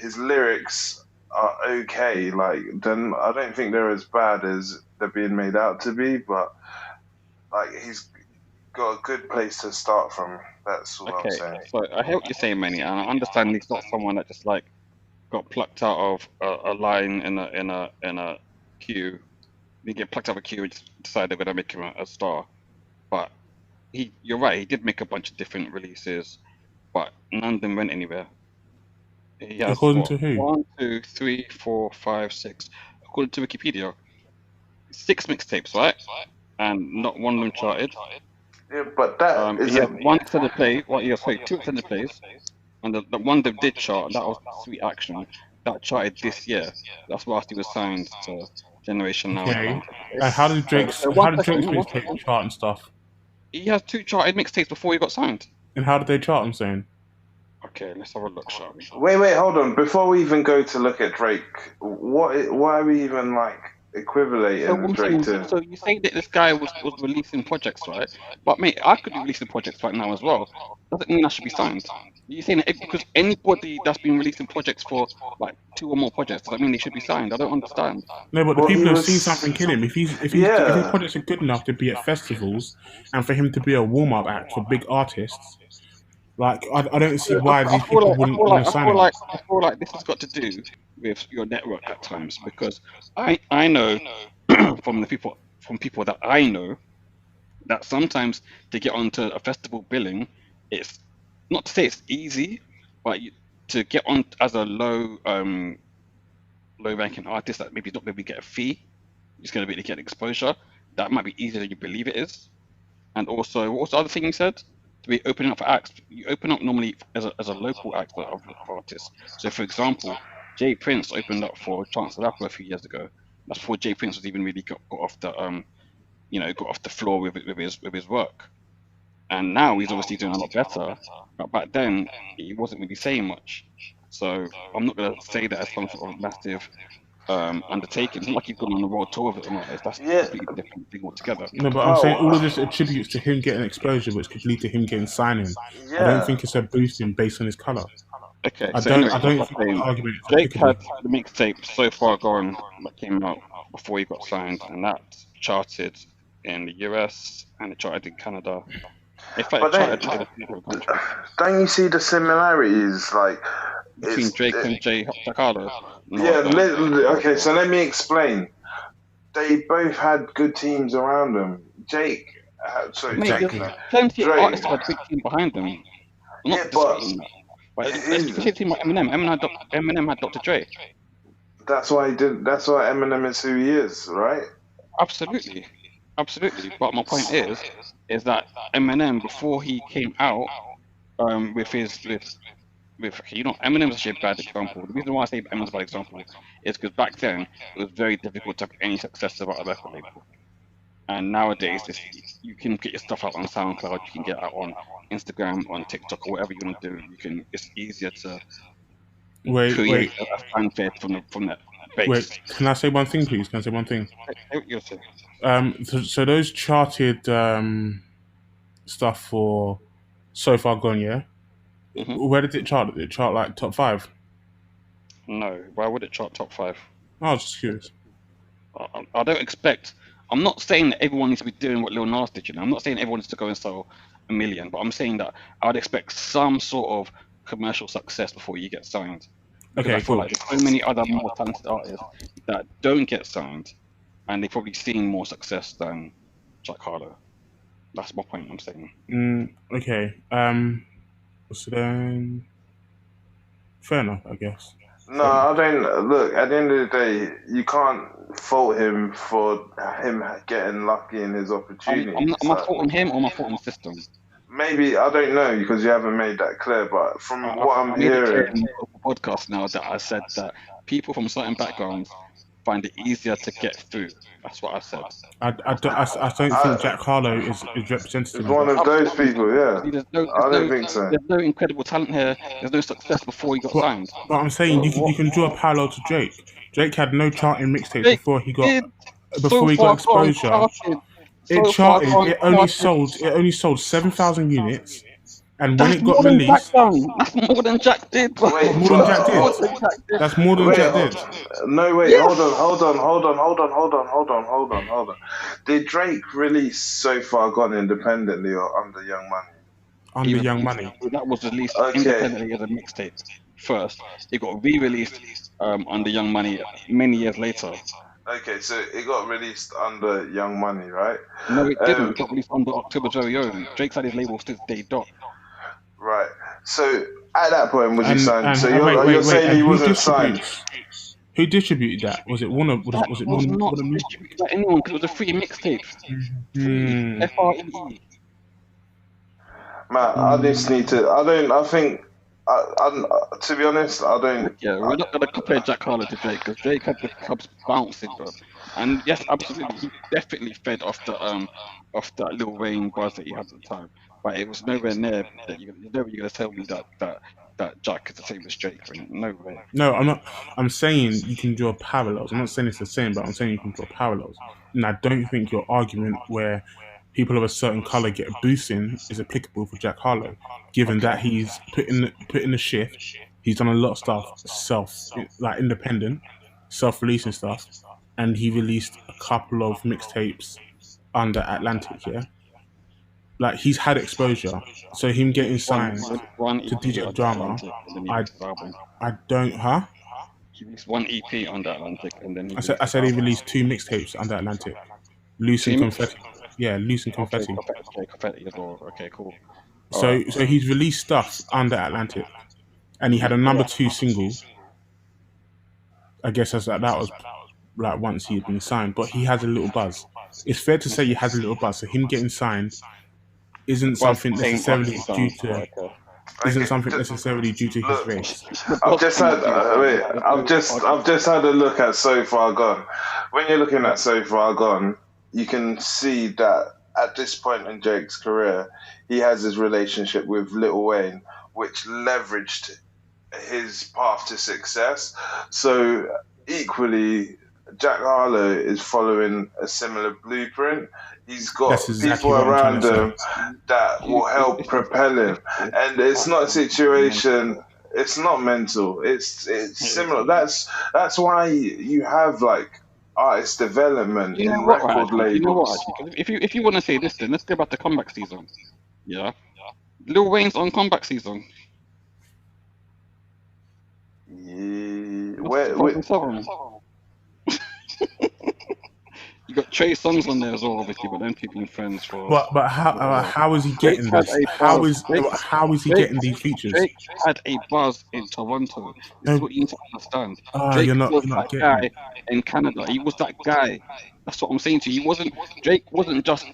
His lyrics are okay. Like, I don't think they're as bad as they're being made out to be, but like, he's got a good place to start from. That's what I'm saying. So I hear what you're saying, Manny, and I understand he's not someone that just like got plucked out of a line in a queue. He get plucked out of a queue and just decide they're gonna make him a star. But you're right. He did make a bunch of different releases, but none of them went anywhere. He has, according to who? 1, 2, 3, 4, 5, 6. According to Wikipedia, 6 mixtapes, right? And not one of them charted. Yeah, but that he had 1 extended play. 2 extended plays, and the one that did chart, that was Sweet Action. That charted this year. That's whilst he was signed to Generation Now. Okay. And how did Drake's mixtape chart and stuff? He has 2 charted mixtapes before he got signed. And how did they chart? I'm saying. Okay, let's have a look, shall we? Wait, hold on. Before we even go to look at Drake, why are we even like equivalating Drake to. So you say that this guy was releasing projects, right? But mate, I could be releasing projects right now as well. Doesn't mean I should be signed. You're saying that because anybody that's been releasing projects for like 2 or more projects, does that mean they should be signed? I don't understand. No, but the Well, he people who have was. seen something in him. If his Yeah. projects are good enough to be at festivals, and for him to be a warm up act for big artists, like I don't see why these people wouldn't want to sign him. I feel like this has got to do with your network at times, because I know from people that I know that sometimes to get onto a festival billing, it's not to say it's easy, but to get on as a low ranking artist that maybe not maybe get a fee, you're just going to be able to get exposure. That might be easier than you believe it is. And also, what was the other thing you said? To be opening up for acts, you open up normally as a local act of artists. So, for example, Jay Prince opened up for Chance the Rapper a few years ago. That's before Jay Prince was even really got off the got off the floor with his work. And now he's obviously doing a lot better. But back then, he wasn't really saying much. So I'm not gonna say that as some sort of massive undertaking. It's not like you've gone on a world tour with it or not. That's a completely different thing altogether. No, but I'm saying all of this attributes to him getting exposure, which could lead to him getting signing. I don't think it's a boosting based on his color. Okay, I so don't. anyway, I don't like think I'm the saying, argument is Drake applicable. had the mixtape So Far Gone that came out before he got signed, and that charted in the US and it charted in Canada. In fact, But it charted in a few different countries. Don't you see the similarities, like Between Drake and Jack Harlow? No, yeah. I don't. Okay, so let me explain. They both had good teams around them. Jake, sorry, Mate, Jake. there's plenty of Drake. artists with a big team behind them. I'm not Yeah, but disputing that. But let's say team like Eminem. Eminem had Dr. Dre. that's why he did. That's why Eminem is who he is, right? Absolutely. But my point is that Eminem, before he came out, with Eminem's actually a bad example. The reason why I say Eminem's a bad example is because back then it was very difficult to have any success about a record label. And nowadays, you can get your stuff out on SoundCloud, you can get it out on Instagram, on TikTok, or whatever you want to do. It's easier to create a fanfare from that base. Wait, can I say one thing, please? Can I say one thing? You'll say. So those charted stuff for So Far Gone, yeah? Where did it chart? Did it chart like top 5? No, why would it chart top 5? I was just curious. I don't expect. I'm not saying that everyone needs to be doing what Lil Nas did. I'm not saying everyone needs to go and sell 1 million, but I'm saying that I would expect some sort of commercial success before you get signed. Because Okay, I feel cool. like there's so many other more talented artists that don't get signed, and they've probably seen more success than Jack Harlow. That's my point. I'm saying. Okay. So then, fair enough, I guess. No, I don't. Look, at the end of the day, you can't fault him for him getting lucky in his opportunities. Am I faulting him or am I faulting the system? Maybe, I don't know, because you haven't made that clear. But from what I'm hearing, in the podcast now that I said that people from certain backgrounds find it easier to get through. That's what I said. I don't think Jack Harlow is representative. He's one of those people, yeah. I don't think so. There's no incredible talent here. There's no success before he got signed. But I'm saying you can draw a parallel to Drake. Drake had no charting mixtapes before he got exposure. It charted. It only sold 7,000 units. And when it got released, that's more than Jack did. More than Jack did. That's more than Jack did. No, wait, hold on. Did Drake release So Far Gone independently or under Young Money? Under Young Money. That was released independently as a mixtape first. It got re-released under Young Money many years later. Okay, so it got released under Young Money, right? No, it didn't. It got released under October's very own. Drake's had his label since day dot. Right. So at that point, was he signed? So you're saying he wasn't signed? Who distributed that? Was it one of? Was it one? Not distributed by anyone because it was a free mixtape. FREE. Man, I just need to. I think. To be honest, I don't. Yeah, we're not gonna compare Jack Harlow to Drake because Drake had the Cubs bouncing, bro. And yes, absolutely, he definitely fed off that Lil Wayne buzz that he had at the time. But it was nowhere near that. You're gonna tell me that that Jack is the same as Drake. No way. No, I'm not. I'm saying you can draw parallels. I'm not saying it's the same, but I'm saying you can draw parallels. And I don't think your argument where people of a certain color get a boost in is applicable for Jack Harlow, given that he's put in the shift. He's done a lot of stuff like independent, self-releasing stuff, and he released a couple of mixtapes under Atlantic. Yeah, like he's had exposure. So him getting signed One to EP DJ on Drama, Atlantic, and then he I released his album. I don't, huh? He released one EP on the Atlantic, and then he I said he album. released 2 mixtapes under Atlantic. Loose and Confetti. Yeah, Loose and Confetti. Okay, Confetti as well. Okay, cool. So he's released stuff under Atlantic. And he had a number 2 single. I guess that was like once he had been signed. But he has a little buzz. It's fair to say he has a little buzz. So him getting signed isn't something necessarily due to his race. I've just had a look at So Far Gone. When you're looking at So Far Gone, you can see that at this point in Drake's career, he has his relationship with Lil Wayne, which leveraged his path to success. So equally, Jack Harlow is following a similar blueprint. He's got people around him that will help propel him. And it's not a situation, it's not mental. It's similar. That's why you have like artist development in record labels. You know what? If you want to say this, then let's go back to comeback season. Yeah, Lil Wayne's on comeback season. Yeah. You got Trey Songz on there as well, obviously, but them two been friends for. But how is he getting this? How is he getting these features? Drake had a buzz in Toronto. This is what you need to understand. Drake you're not that guy in Canada. He was that guy. That's what I'm saying to you. Drake wasn't just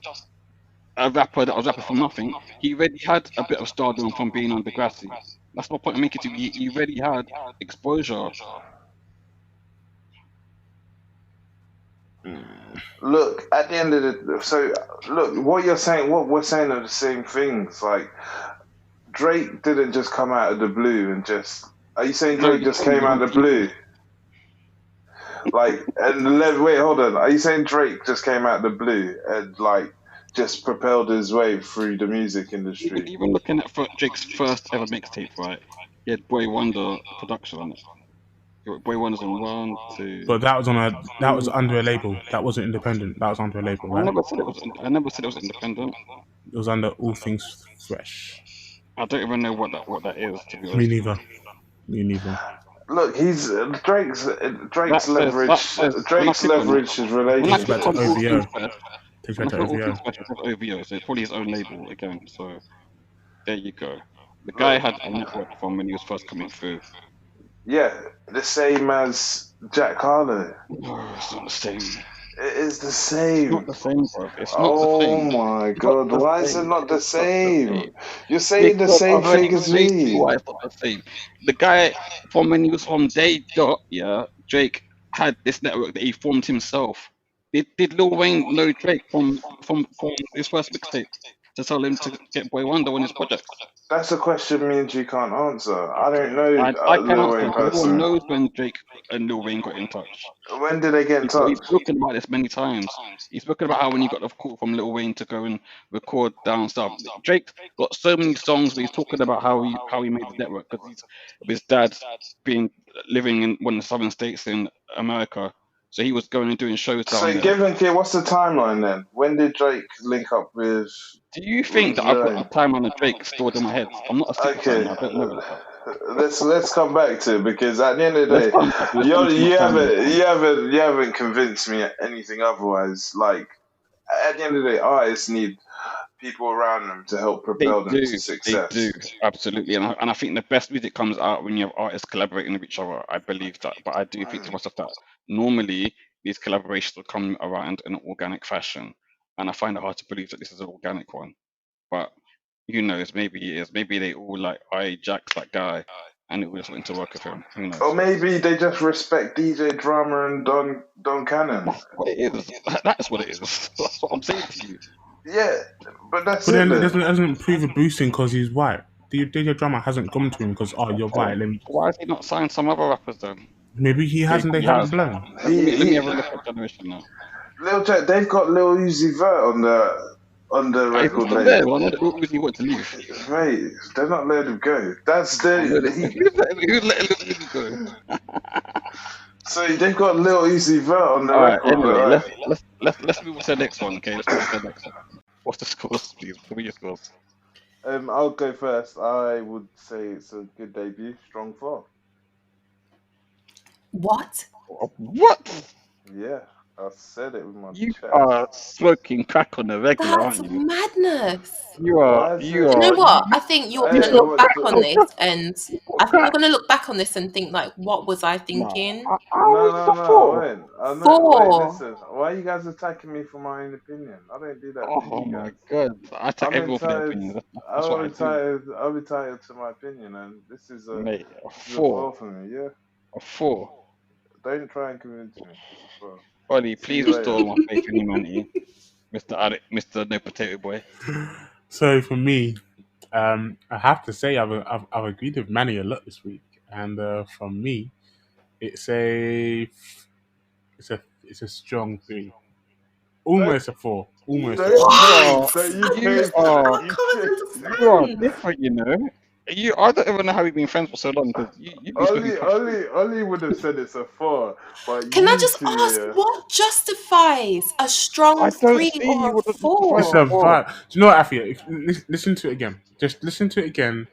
a rapper that was rapping for nothing. He already had a bit of stardom from being on Degrassi. That's my point I'm making to you. He already had exposure. Look, at the end of what you're saying, what we're saying are the same things. Like, Drake didn't just come out of the blue and just. Are you saying Drake just came out of the blue? Like, wait, hold on. Are you saying Drake just came out of the blue and like just propelled his way through the music industry? Even looking at Drake's first ever mixtape, right? He had Boy Wonder production on it. Boy Wonder's on 1, 2. But that was under a label. That wasn't independent. That was under a label, right? I never said it was independent. It was under All Things Fresh. I don't even know what that is, to be honest. Me neither. Look, he's Drake's leverage. Drake's leverage his relationship. Back to OVO. Takes back to OVO. OVO, so it's probably his own label again. So there you go. The guy had a network from when he was first coming through. Yeah, the same as Jack Harlow. Oh, it's not the same. It is the same. It's not the same, bro. It's not the same. Oh my god, why is it not the same? You're saying the same thing as me. Why it's not the same? The guy from when he was from Day Dot, yeah, Drake had this network that he formed himself. Did Lil Wayne know Drake from his first mixtape to tell him to get Boy Wonder on his project? That's a question me and you can't answer. I don't know. I can't Lil answer. Wayne Everyone person. knows when Drake and Lil Wayne got in touch. When did they get in touch? He's spoken about this many times. He's spoken about how when he got the call from Lil Wayne to go and record down south. Drake got so many songs where he's talking about how he made the network because his dad living in one of the southern states in America. So he was going and doing shows down there. So give me what's the timeline then? When did Drake link up with? Do you think that I've got a timeline of Drake stored in my head? I'm not a super fan. I don't know that. Let's come back to it because at the end of the day, you haven't convinced me anything otherwise. Like at the end of the day, artists need people around them to help propel them to success. They do, absolutely. And I think the best music comes out when you have artists collaborating with each other. I believe that. But I do think to myself that normally these collaborations will come around in an organic fashion. And I find it hard to believe that this is an organic one. But who knows? Maybe it is. Maybe they all like, Jack's that guy. And it was something to work with him. Who knows? Or maybe they just respect DJ Drama and Don Cannon. That's what it is. That's what it is. That's what I'm saying to you. Yeah, but that's But then it. it doesn't prove a boosting because he's white. the DJ drummer hasn't gone to him because you're right. Why has he not signed some other rappers then? Maybe he hasn't. They He haven't has. blown. Let me have a look at Generation now. Lil Jack, they've got Lil Uzi Vert on the Is he record still label. there? Well, I know that Uzi want to leave. Mate, they're not letting him go. That's Who's the letting Uzi go? so they've got Lil Uzi Vert on the All right. record. Anyway, Right? let's move on to the next one. Okay, let's move on to the next one. What's the scores, please? Give me your scores. I'll go first. I would say it's a good debut. Strong 4. What? What? Yeah, I said it with my You chest. are smoking crack on the regular, That's aren't you? madness. You Why are. is You it- Do you are. know what? I think you're Hey, going to look what back the- on this, and I think you're going to look back on this and think, like, what was I thinking? No, Wait. Wait, 4. listen. Why are you guys attacking me for my own opinion? I don't do that to Oh you my guys. god! I take I'm everyone for their entitled. opinion. That's what I do. I'm entitled to my opinion, and this is a Mate, a this is a 4. 4 for me. Yeah, A 4. don't try and convince me. It's a 4. Ollie, See please you restore my faith in humanity, Mr. No Potato Boy. So for me, I have to say I've agreed with Manny a lot this week, and from me, it's a strong 3, almost a 4, almost a 4. You are different, you know. I don't even know how we've been friends for so long because you've been speaking crap. Ollie would have said it's a 4, but Can I you just two, ask, what justifies a strong I don't 3 see or you a with a 4? It's a vibe. Do you know what, Afia? Listen to it again. Just listen to it again,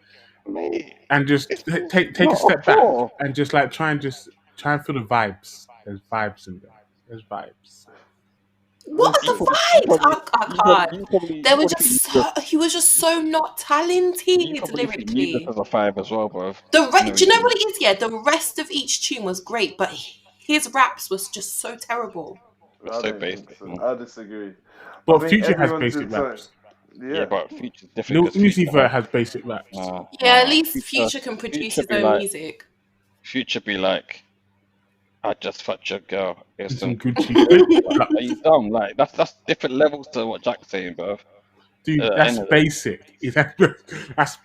Mate, and just it's take not a step a back 4. and just like try and feel the vibes. There's vibes in there. There's vibes. What are You the probably, vibes? I can't. you probably, They were think just so, he was just so not talented you probably think lyrically. Needless as a 5 as well, bro. Do you know what it is? Yeah, the rest of each tune was great, but his raps was just so terrible. It's so basic. I disagree. But I think Future has everyone's basic entitled- raps. Yeah, but Future's different Lil because Uzi Vert has basic raps. Yeah, at least Future can produce his own music. Future be like, I just fucked your girl. It's Some some Gucci. Are you dumb? Like that's different levels to what Jack's saying, bro. Dude, that's basic. That's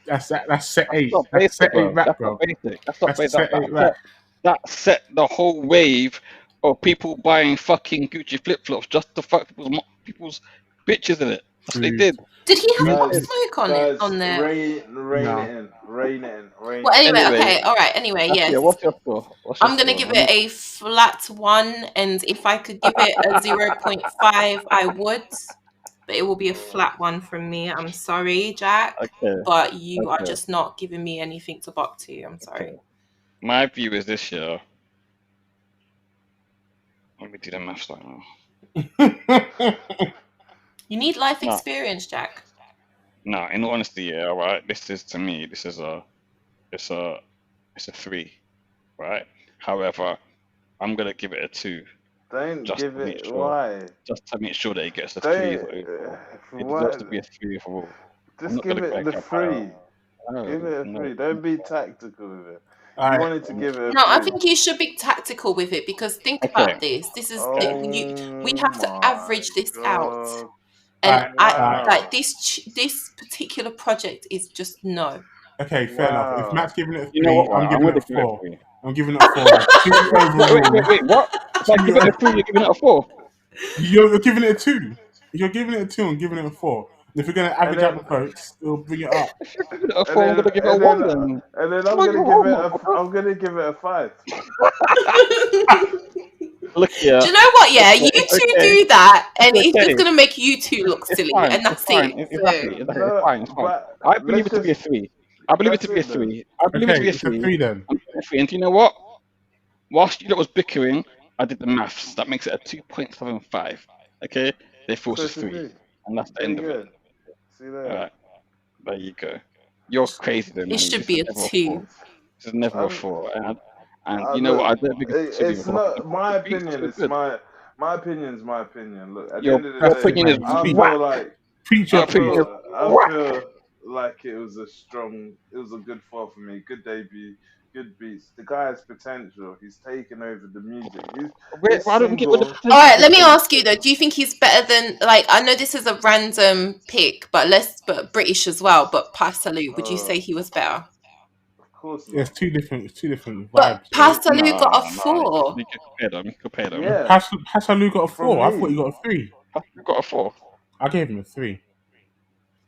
set 8. Not That's basic, set 8 bro. rap, That's bro. not basic. That's not That's basic. set 8 rap. That set the whole wave of people buying fucking Gucci flip flops just to fuck people's bitches in it. That's what they did. Did he have Guys, Pop Smoke on it on there? Rain it in. Well, anyway, okay, all right. Anyway, yes. Yeah, what's your score? I'm gonna give it a flat 1, and if I could give it a 0.5, I would. But it will be a flat 1 from me. I'm sorry, Jack. Okay. But you are just not giving me anything to bop to. I'm sorry. Okay. My view is this year. Let me do the maths right now. You need life experience, Jack. No, in all honesty, yeah, all right. This is to me. This is it's a 3, right? However, I'm gonna give it a 2. Don't Just give to make it. sure. Why? Just to make sure that it gets a Don't. 3. It Why? deserves to be a 3 overall. Just give it the 3. Give it a 3. Don't be tactical with it. You wanted to give it a 3. No, I think you should be tactical with it because think about this. This is we have to average this out, and like this particular project is just no. Okay, fair enough. If Matt's giving it a 3, You know what? I'm giving it a 4. I'm giving it a 4. Wait, what? If I give it a 3, you're giving it a 4? You're giving it a 2. If you're giving it a 2, I'm giving it a 4. And if you're going to average out the votes, it'll bring it up. If you're giving it a 4, I'm gonna give it a 1 then. And then I'm gonna give it a 5. Look here. Do you know what? Yeah, you two do that, and it's just okay. gonna make you two look silly, Fine, and that's fine. it. Exactly. No, It's fine. I believe it to be a 3. I believe it to be a 3. I believe it to be a 3. 3 then. I'm giving it a 3. And do you know what? Whilst you lot was bickering, I did the maths. That makes it a 2.75. Okay? They force a 3. And that's the end of it. See there. Alright. There you go. You're crazy though, man. It should be a 2. This is never a 4. And you know what? I don't think it's not my opinion. It's my opinion's my opinion. Look, at Your the end of the day, opinion is I whack. feel like Preach your I opinion. feel like it was a good 4 for me. Good debut. good beats. The guy has potential. He's taken over the music. His I don't get what the single. potential All right, let me is. ask you though. Do you think he's better than like? I know this is a random pick, but British as well. But Pasalu, would you say he was better? Of course It's not. two different But vibes, though. Pasalu got a Nah. 4. You can compare them. You can compare them. Yeah, Hasalu got a from 4. I thought he me, got a 3. You got a 4. I gave him a 3.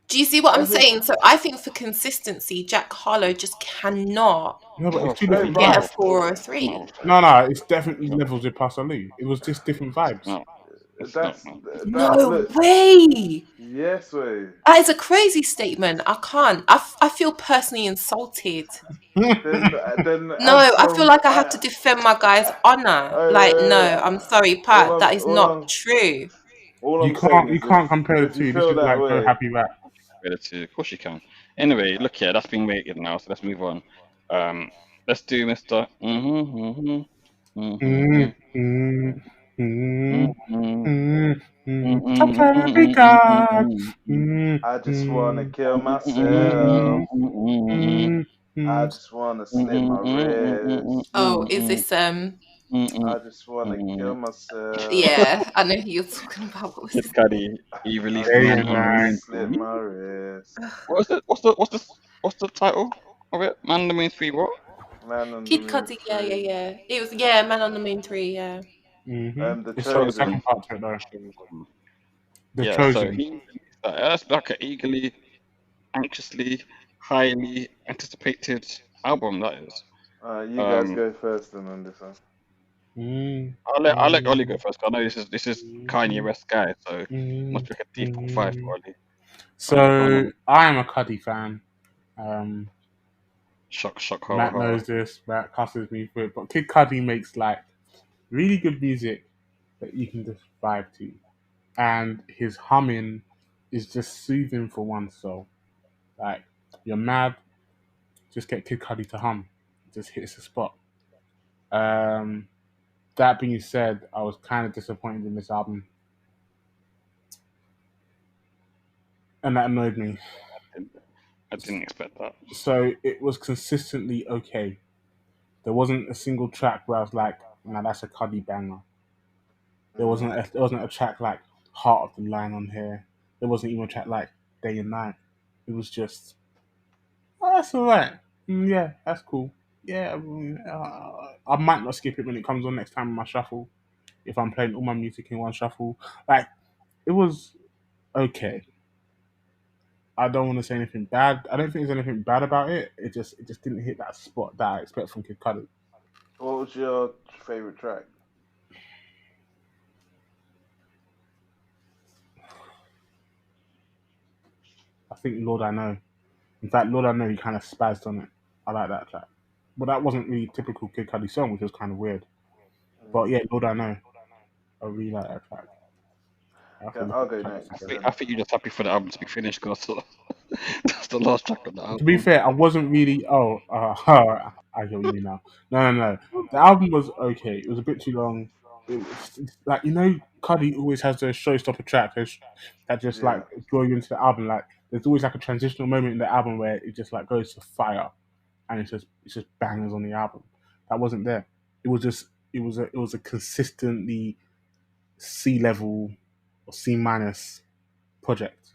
Do you see what I I'm think. saying? So I think for consistency, Jack Harlow just cannot No, but Not it's a two 4. different No, get a vibes. 4 or a It's not 3. a 4. No, it's definitely It's not. levels with Pasalu. It was just different vibes. No, it's not, That's man. that. No Look, way. yes way. That is a crazy statement. I can't. I feel personally insulted. Then No, as I feel from like I have to defend my guy's honor. Like, no, I'm sorry, all Pat. I'm That is all not I'm true. all I'm saying You is can't compare the if you two. This feel is that like Go way, Happy Rap. Of course you can. Anyway, look here, that's been rated now, so let's move on. Um, let's do Mr. Mm, mm, mm, I'm trying to be God. I just wanna kill Mm, myself. mm, I mm. just wanna slit my wrist. Oh, is this I just wanna kill myself. yeah, I know who you're talking about. What was Kid this? Cudi, he I released Day just Man and on the wanna night. Moon slit 3. my wrist. What is it? What's the title of it? Man on the Moon 3 what? Man on the Kid Moon Cudi, yeah, yeah, 3. yeah. It was Man on the Moon 3, yeah. The It's got a Chosen. second part to it though. The Yeah, so Chosen. he released that. That's like an eagerly, anxiously, highly anticipated album, that is. You guys Um, go first then on this one. Mm, I'll let Ollie go mm, first. 'Cause I know this is Kanye mm, West guy, so must mm, be like a default 5 mm. for Ollie. Go on, So Ollie. I am a CuDi fan. Um, Shock, horror, Matt horror. knows this. Matt cusses me for it, but Kid Cudi makes like really good music that you can just vibe to, and his humming is just soothing for one's soul. Like you're mad, just get Kid Cudi to hum, it just hits the spot. Um, that being said, I was kind of disappointed in this album, and that annoyed me. I didn't expect that. So it was consistently okay. There wasn't a single track where I was like, "Nah, that's a Cudi banger." Mm. There wasn't a track like Heart of the Line on here. There wasn't even a track like Day and Night. It was just, oh, that's all right. Yeah, that's cool. Yeah, I might not skip it when it comes on next time in my shuffle if I'm playing all my music in one shuffle. Like it was okay. I don't want to say anything bad. I don't think there's anything bad about it. It just didn't hit that spot that I expect from Kid Cudi. What was your favorite track? I think Lord I Know. In fact, Lord I Know he kind of spazzed on it. I like that track. But that wasn't really typical Kid Cudi song, which was kind of weird. But Mm. yeah, Lord I Know. I really like that track. I have to Okay, look I'll at the go tracks next again. then. I think you're just happy for the album to be finished because that's the last track of the To be album. fair, I wasn't really. Oh, I get what you mean now. No. The album was okay. It was a bit too long. It's like Cudi always has those showstopper tracks that just Yeah. like draw you into the album. Like there's always like a transitional moment in the album where it just like goes to fire, and it's just bangers on the album. That wasn't there. It was just it was a consistently C level or C minus project.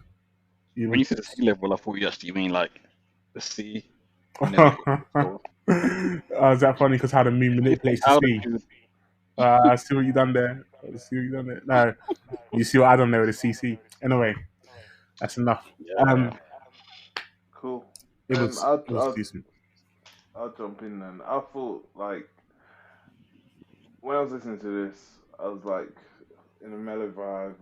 It When was you said the just sea level, I thought you actually mean like the sea, and then oh, is that funny because how the moon when you say manipulates the sea? altitude, I see what you done there. I see what you done there. No, you see what I done there with the CC. Anyway, that's enough. yeah. Cool. It was decent. I'll jump in then. I thought like when I was listening to this, I was like in a mellow vibe.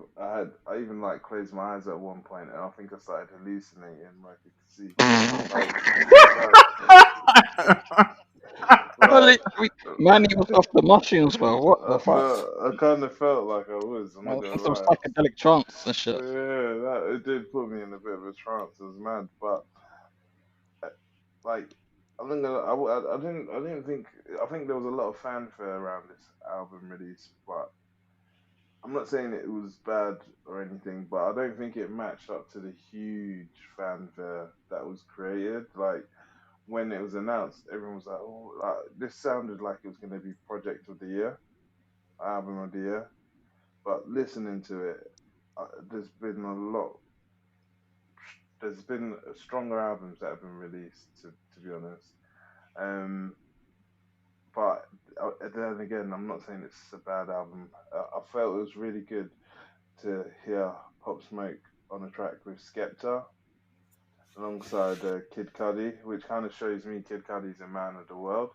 I even like closed my eyes at one point, and I think I started hallucinating, like you could see, like like, Holy, man, he was off the mushrooms, bro. What the fuck? I kind of felt like I was. I'm not Man, gonna in some lie. psychedelic trance and shit. Yeah, that it did put me in a bit of a trance. It was mad, but like I think I didn't think I think there was a lot of fanfare around this album release, but I'm not saying it was bad or anything, but I don't think it matched up to the huge fanfare that was created. Like when it was announced, everyone was like, "Oh, this sounded like it was going to be project of the year, album of the year." But listening to it, there's been a lot. There's been stronger albums that have been released, to be honest. Um, but then again, I'm not saying it's a bad album. I felt it was really good to hear Pop Smoke on a track with Skepta alongside Kid Cudi, which kind of shows me Kid Cudi's a man of the world.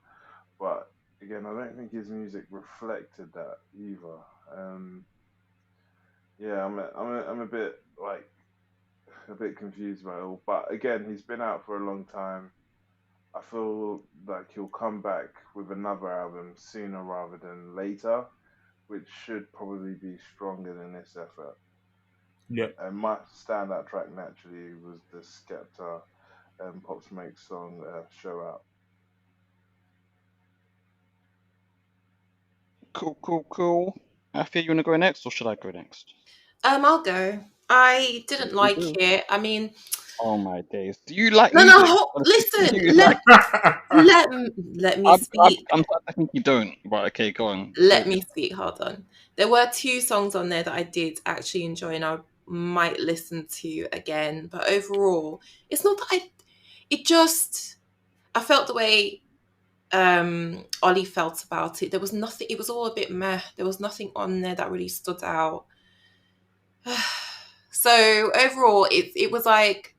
But again, I don't think his music reflected that either. Um, yeah, I'm a bit like a bit confused by it all. But again, he's been out for a long time. I feel like he'll come back with another album sooner rather than later, which should probably be stronger than this effort. Yep. And my standout track naturally was the Skepta and Pop Smoke song "Show Out." Cool. Afia, you want to go next, or should I go next? I'll go. I didn't You like do. it. I mean, Oh my days! Do you like no, music? listen. Do you like? Let me speak. I'm starting to think you don't. But okay, go on. Let me speak. Hold on. There were 2 songs on there that I did actually enjoy, and I might listen to again. But overall, it's not that It just. I felt the way Ollie felt about it. There was nothing. It was all a bit meh. There was nothing on there that really stood out. So overall, it was like.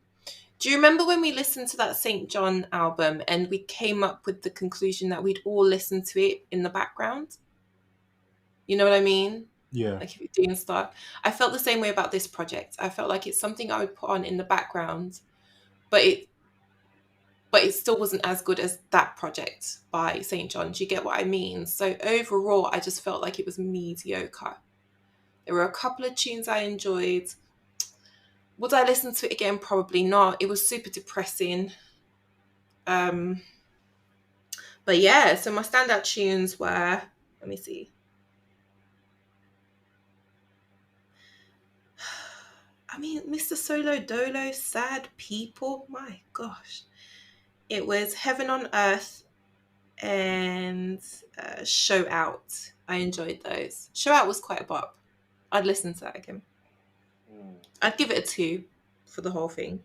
Do you remember when we listened to that St. John album and we came up with the conclusion that we'd all listen to it in the background? You know what I mean? Yeah. Like if you're doing stuff. I felt the same way about this project. I felt like it's something I would put on in the background, but it still wasn't as good as that project by St. John. Do you get what I mean? So overall, I just felt like it was mediocre. There were a couple of tunes I enjoyed. Would I listen to it again? Probably not. It was super depressing. But yeah, so my standout tunes were, let me see. I mean, Mr. Solo Dolo, Sad People, my gosh. It was Heaven on Earth and Show Out. I enjoyed those. Show Out was quite a bop. I'd listen to that again. I'd give it a 2 for the whole thing.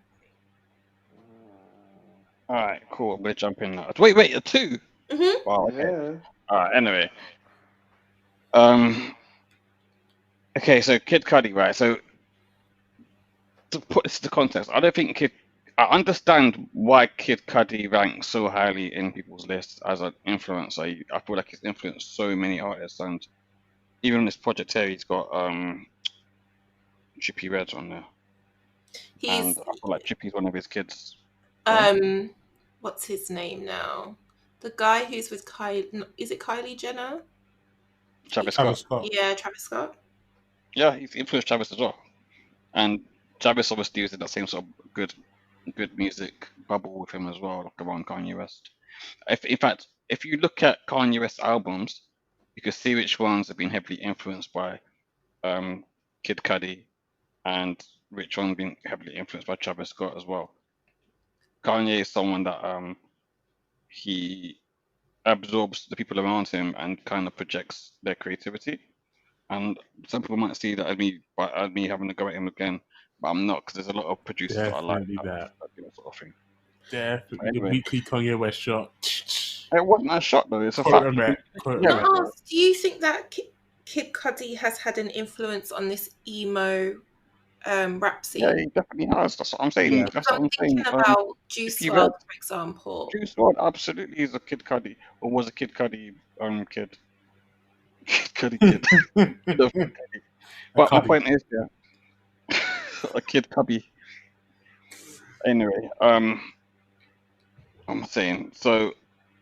All right, cool. We're jumping now. Wait, a 2. Mm-hmm. Wow. Okay. Yeah. All right. Anyway. Okay. So Kid Cudi, right? So to put this into context, I don't think I understand why Kid Cudi ranks so highly in people's lists as an influencer. I feel like he's influenced so many artists, and even on this project here, he's got Chippy Red on there, and I feel like Chippy's one of his kids. What's his name now? The guy who's with Kylie, is it Kylie Jenner? Travis Scott. Yeah, Travis Scott. Yeah, he's influenced Travis as well, and Travis obviously was in that same sort of good music bubble with him as well, like around Kanye West. In fact, if you look at Kanye West albums, you can see which ones have been heavily influenced by Kid Cudi, and which ones have been heavily influenced by Travis Scott as well. Kanye is someone that he absorbs the people around him and kind of projects their creativity. And some people might see that as me having to go at him again, but I'm not, because there's a lot of producers that I like that do that sort of thing. Definitely. Anyway. The weekly Kanye West shot. It wasn't a shot though. It's a fact. Do you think that Kid Cudi has had an influence on this emo rap scene? Yeah, he definitely has. That's what I'm saying. Yeah. That's what I'm saying. About Juice WRLD, for example. Juice WRLD absolutely is a Kid Cudi, or was a Kid Cudi kid. Kid Cudi. But my point is, yeah, a Kid Cudi. Anyway, I'm saying so.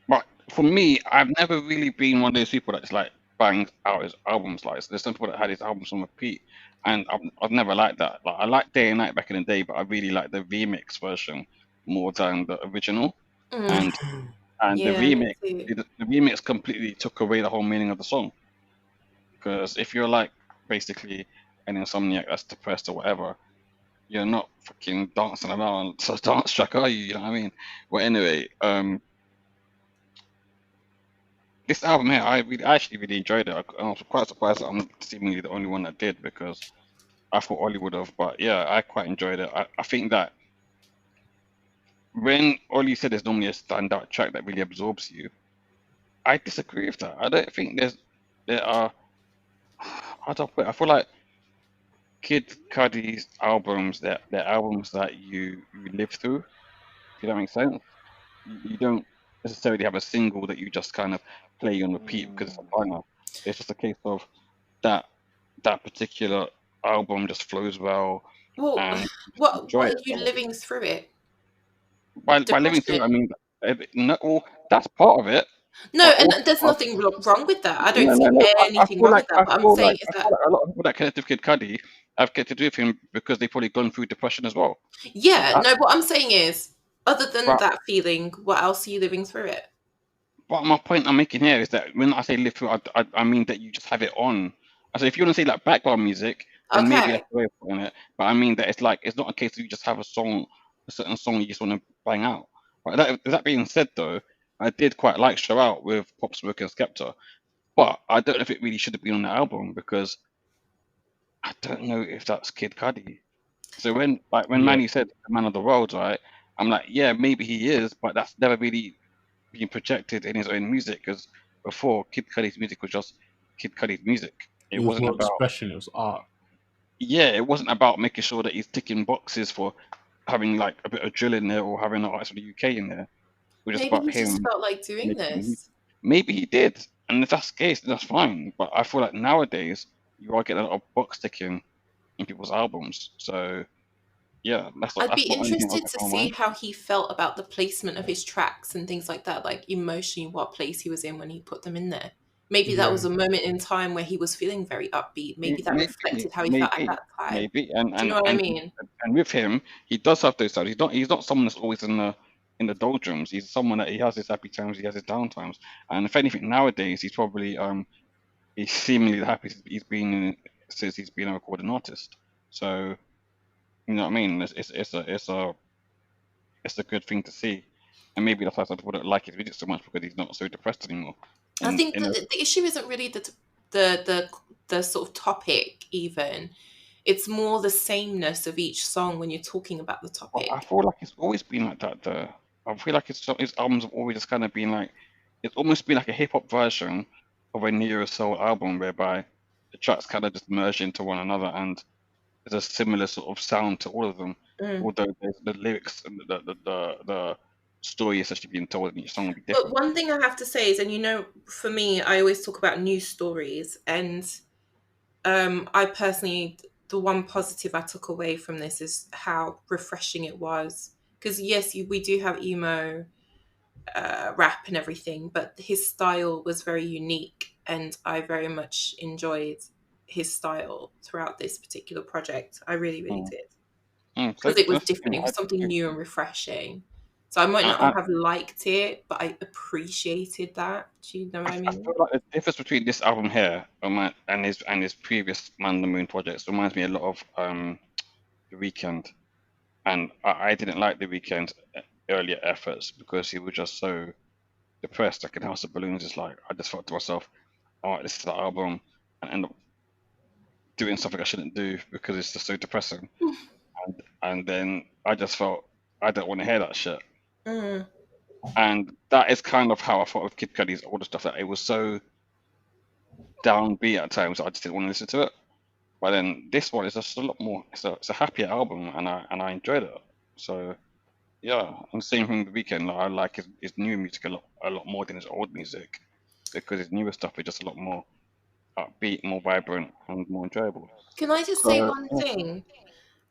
But for me, I've never really been one of those people that's like bangs out his albums. Like, there's some people that had his albums on repeat, and I've never liked that. Like, I liked Day and Night back in the day, but I really like the remix version more than the original. And the remix completely took away the whole meaning of the song. Because if you're like basically an insomniac that's depressed or whatever, you're not fucking dancing around to a dance track, are you? You know what I mean? Well, anyway, this album here, I actually really enjoyed it. I was quite surprised that I'm seemingly the only one that did, because I thought Ollie would have. But yeah, I quite enjoyed it. I think that when Ollie said there's normally a standout track that really absorbs you, I disagree with that. I don't think there are. How do I put it? I feel like Kid Cudi's albums, they're albums that you live through. If that makes sense. You don't necessarily have a single that you just kind of play on repeat because it's a banger. It's just a case of that that particular album just flows well, Well, and you just what enjoy are it. you living through it? By living through it, I Depression. mean, no, well, that's part of it, No, but and also there's nothing wrong with that. I don't no, see no, no. anything wrong with that. But I'm saying is I that feel like a lot of people that connect with Kid Cudi have connected with him because they've probably gone through depression as well. yeah, That, no. What I'm saying is, other than but that feeling, what else are you living through it? But my point I'm making here is that when I say live through, I mean that you just have it on. I say if you want to say like background music, then maybe Okay, that's the way of putting it. But I mean that it's like it's not a case of you just have a song, a certain song you just want to bang out. But that being said, though, I did quite like Show Out with Pop Smoke and Skepta, but I don't know if it really should have been on the album because I don't know if that's Kid Cudi. So when Yeah, Manny said the man of the world, right? I'm like, yeah, maybe he is, but that's never really being projected in his own music, because before Kid Cudi's music was just Kid Cudi's music. It it was wasn't more about expression. It was art. it wasn't about making sure that he's ticking boxes for having like a bit of drill in there or having an artist from the UK in there. It was just maybe about he just him felt like doing making music. this. Maybe he did, and if that's the case, then that's fine. But I feel like nowadays you are getting a lot of box ticking in people's albums. So yeah, I'd be that's the only thing I was interested to on my see mind. how he felt about the placement of his tracks and things like that, like emotionally, what place he was in when he put them in there. Maybe that Yeah, was a moment in time where he was feeling very upbeat. Maybe that reflected how he felt at Maybe, that time. maybe, Do you know what I mean? and with him, he does have those times. He's not someone that's always in the doldrums. He's someone that he has his happy times, he has his down times. And if anything, nowadays he's probably he's seemingly the happiest he's been since he's been a recording artist. So you know what I mean? It's a good thing to see. And maybe that's why some people don't like his music so much because he's not so depressed anymore. I think In a, the issue isn't really the sort of topic even. It's more the sameness of each song when you're talking about the But I topic. feel like it's always been like that though. I feel like his albums have always just kind of been like it's almost been like a hip hop version of a neo soul album whereby the tracks kind of just merge into one another and there's a similar sort of sound to all of them. Mm. Although the lyrics and the story is actually being told in each song will be But different. one thing I have to say is, and you know, for me, I always talk about news stories, and I personally, the one positive I took away from this is how refreshing it was. Because yes, we do have emo rap and everything, but his style was very unique, and I very much enjoyed his style throughout this particular project. I really, really Mm. did, So because it was that's the different. thing. It was something new and refreshing. So I might not I, have liked it, but I appreciated that. Do you know what I I feel mean? like the difference between this album here and his previous Man on the Moon projects reminds me a lot of The Weeknd. And I didn't like The Weeknd's earlier efforts because he was just so depressed. Like in House of Balloons, it's like I just thought to myself, "All right, this is the album," and end up doing something I shouldn't do because it's just so depressing. And then I just felt I don't want to hear that shit. Mm. And that is kind of how I thought of Kid Cudi's older stuff. That it was so downbeat at times that I just didn't want to listen to it. But then this one is just a lot more. It's a happier album, and I enjoyed it. So yeah, and same thing with the weekend. Like, I like his new music a lot more than his old music because his newer stuff is just a lot more upbeat, more vibrant, and more enjoyable. Can I just say So one yeah. thing?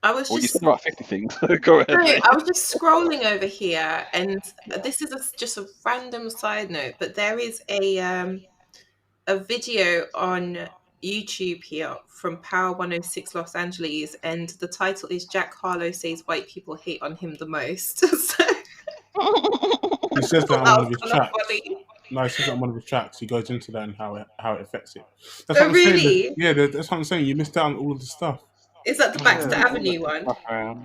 I was Well, you said just about 50 things. Go no, ahead, mate. I was just scrolling over here, and Yeah. this is just a random side note, but there is a video on YouTube here from Power 106 Los Angeles, and the title is Jack Harlow says white people hate on him the most. So he I says that thought on that one was of his kind of tracks. funny. No, he says that on one of his tracks. He goes into that and how it affects it. That's what Oh, I'm saying. That, really? yeah, that's what I'm saying. You missed out on all of the stuff. Is that the Baxter Yeah. Avenue one?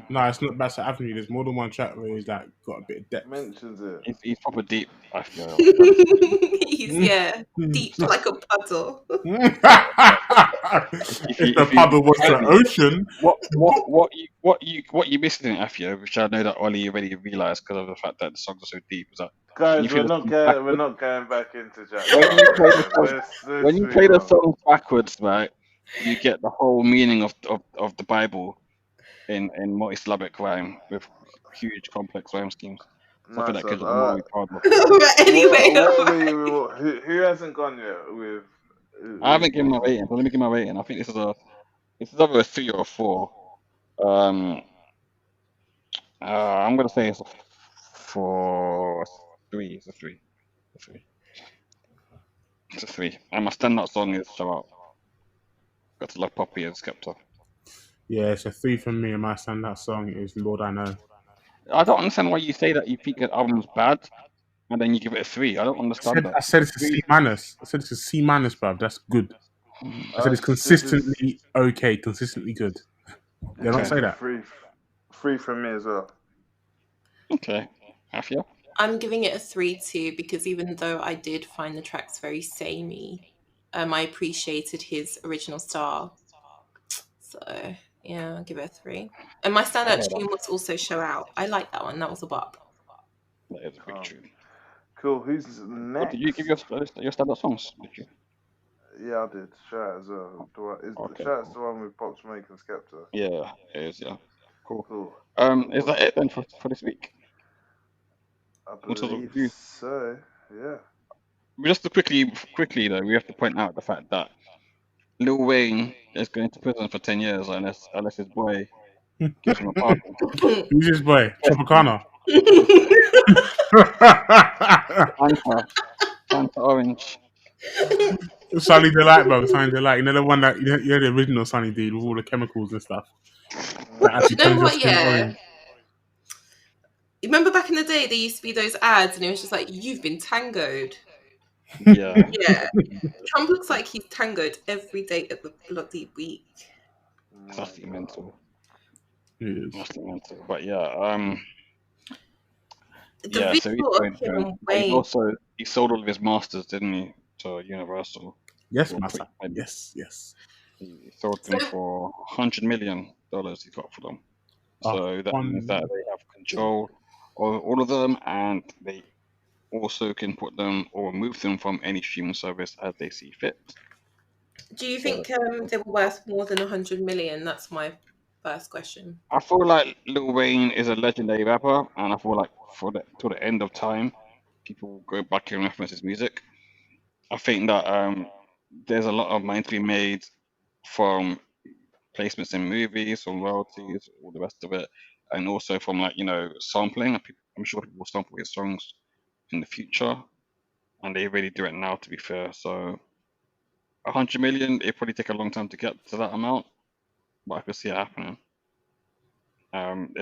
No, it's not Bassett Avenue. There's more than one track where he's like got a bit of depth. Mentions it. He's proper deep, I feel. He's deep like a puddle. If the if you puddle was the ocean, what you missing in Afia, which I know that Ollie already realised because of the fact that the songs are so deep, is that Guys, play we're the not going back into Jack. when you play the song backwards, right, you get the whole meaning of the Bible in multi-syllabic rhyme with huge complex rhyme schemes. Something Nice that kids one. are more proud of. But anyway, Who hasn't gone yet with? I haven't given my rating, so let me give my rating. I think this is either a 3 or a 4. I'm gonna say it's a 3. It's a 3. It's a 3. And my standout song is Shout Out. Got to love Poppy and Skepta. yeah, it's a 3 from me. And my standout song is Lord I Know. I don't understand why you say that you think an album's bad and then you give it a 3. I don't understand that. I said it's a C minus. I said it's a C minus, bruv. That's good. I said it's consistently okay, consistently good. They don't say that. Free from me as well. Okay. Afia? I'm giving it a 3 too, because even though I did find the tracks very samey, I appreciated his original style. So yeah, I'll give it a 3. And my standout tune was also Show Out. I like that one. That was a bop. That is a big tune. Cool. Who's next? What, did you give your standout songs? Did you? Yeah, I did. Shout Out as well. Shout Out's the one with Pop Smoke and Skepta. Yeah, it is. Yeah. Cool. Cool. Is that it then for this week? I believe so. Yeah. Just to quickly though, we have to point out the fact that Lil Wayne is going to prison for 10 years unless his boy gives him a pardon. Who's his boy? Tropicana. Fanta Orange. Sunny Delight, bro. Sunny Delight. You know the one that you know the original Sunny D with all the chemicals and stuff. That actually You know turns your what? skin Yeah. orange. Remember back in the day, there used to be those ads, and it was just like, "You've been tangoed." Yeah. Yeah. Trump looks like he's tangoed every day of the bloody week. That's mental. It That's mental. But yeah, The yeah. So visual of him and Wayne. he sold all of his masters, didn't he, to Universal? Yes, master. Yes. He sold them for $100 million. He got for them. So that means that they have control of all of them, and they also can put them or remove them from any streaming service as they see fit. Do you think they were worth more than 100 million? That's my first question. I feel like Lil Wayne is a legendary rapper, and I feel like till the end of time, people will go back and reference his music. I think that there's a lot of money to be made from placements in movies, from royalties, all the rest of it, and also from sampling. I'm sure people will sample his songs in the future, and they really do it now. To be fair, so 100 million, it probably take a long time to get to that amount, but I could see it happening.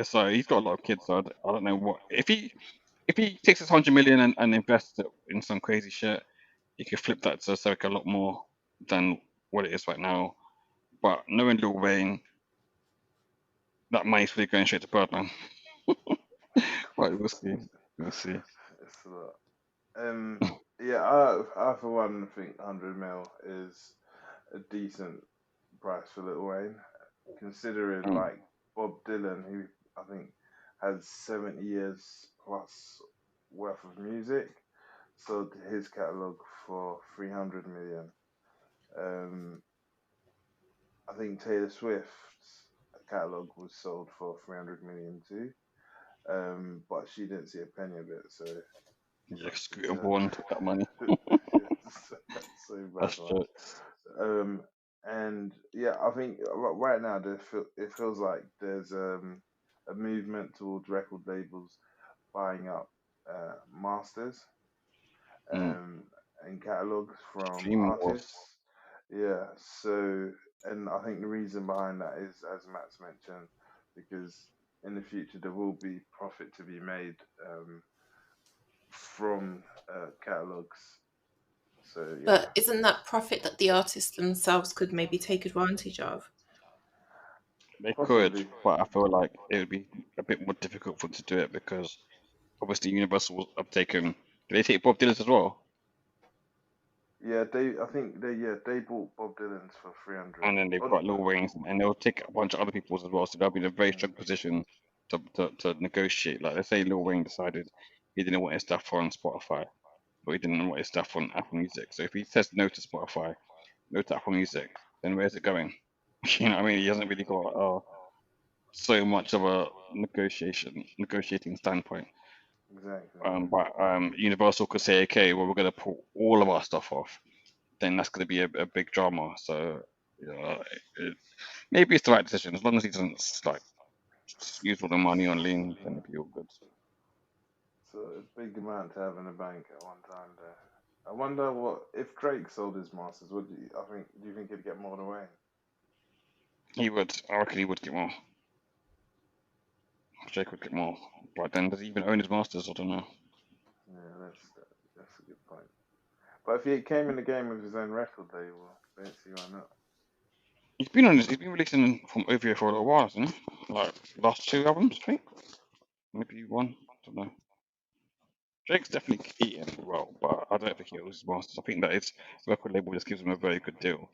So he's got a lot of kids, so I don't know what if he takes his 100 million and invests it in some crazy shit, he could flip that to circa a lot more than what it is right now. But knowing Lil Wayne, that money's really going straight to Birdman. Right, we'll see. It's a lot. Yeah, I for one think 100 mil is a decent price for Lil Wayne, considering like Bob Dylan, who I think has 70 years plus worth of music, sold his catalogue for 300 million. I think Taylor Swift's catalogue was sold for 300 million too, but she didn't see a penny of it. So yeah, Scooter Braun took that money. so bad. That's true. And yeah, I think right now it feels like there's a movement towards record labels buying up masters and catalogs from artists. Yeah, so and I think the reason behind that is, as Matt's mentioned, because in the future there will be profit to be made from catalogs. So yeah. But isn't that profit that the artists themselves could maybe take advantage of? They could, Possibly. but I feel like it would be a bit more difficult for them to do it because obviously Universal have taken. Did they take Bob Dylan as well? Yeah, I think they bought Bob Dylan's for 300. And then they've got Lil Wayne's, and they'll take a bunch of other people's as well. So they'll be in a very strong position to negotiate. Like, let's say Lil Wayne decided he didn't want his stuff on Spotify, but he didn't want his stuff on Apple Music. So if he says no to Spotify, no to Apple Music, then where's it going? You know what I mean? He hasn't really got so much of a negotiating standpoint. Exactly. But Universal could say, okay, well, we're going to pull all of our stuff off. Then that's going to be a big drama. So, maybe it's the right decision as long as he doesn't like use all the money on lean. Then it'll be all good. So a big amount to have in the bank at one time there. I wonder what if Drake sold his masters. Would you, I think? Do you think he'd get more than Wayne? He would. I reckon he would get more. Jake would get more. But then does he even own his masters? I don't know. Yeah, that's a good point. But if he came in the game with his own record label, I don't see why not. He's been releasing from OVO for a little while, hasn't he? Like last 2 albums, I think. Maybe one. I don't know. Drake's definitely eating well, but I don't think he owns his masters. I think that his record label just gives him a very good deal,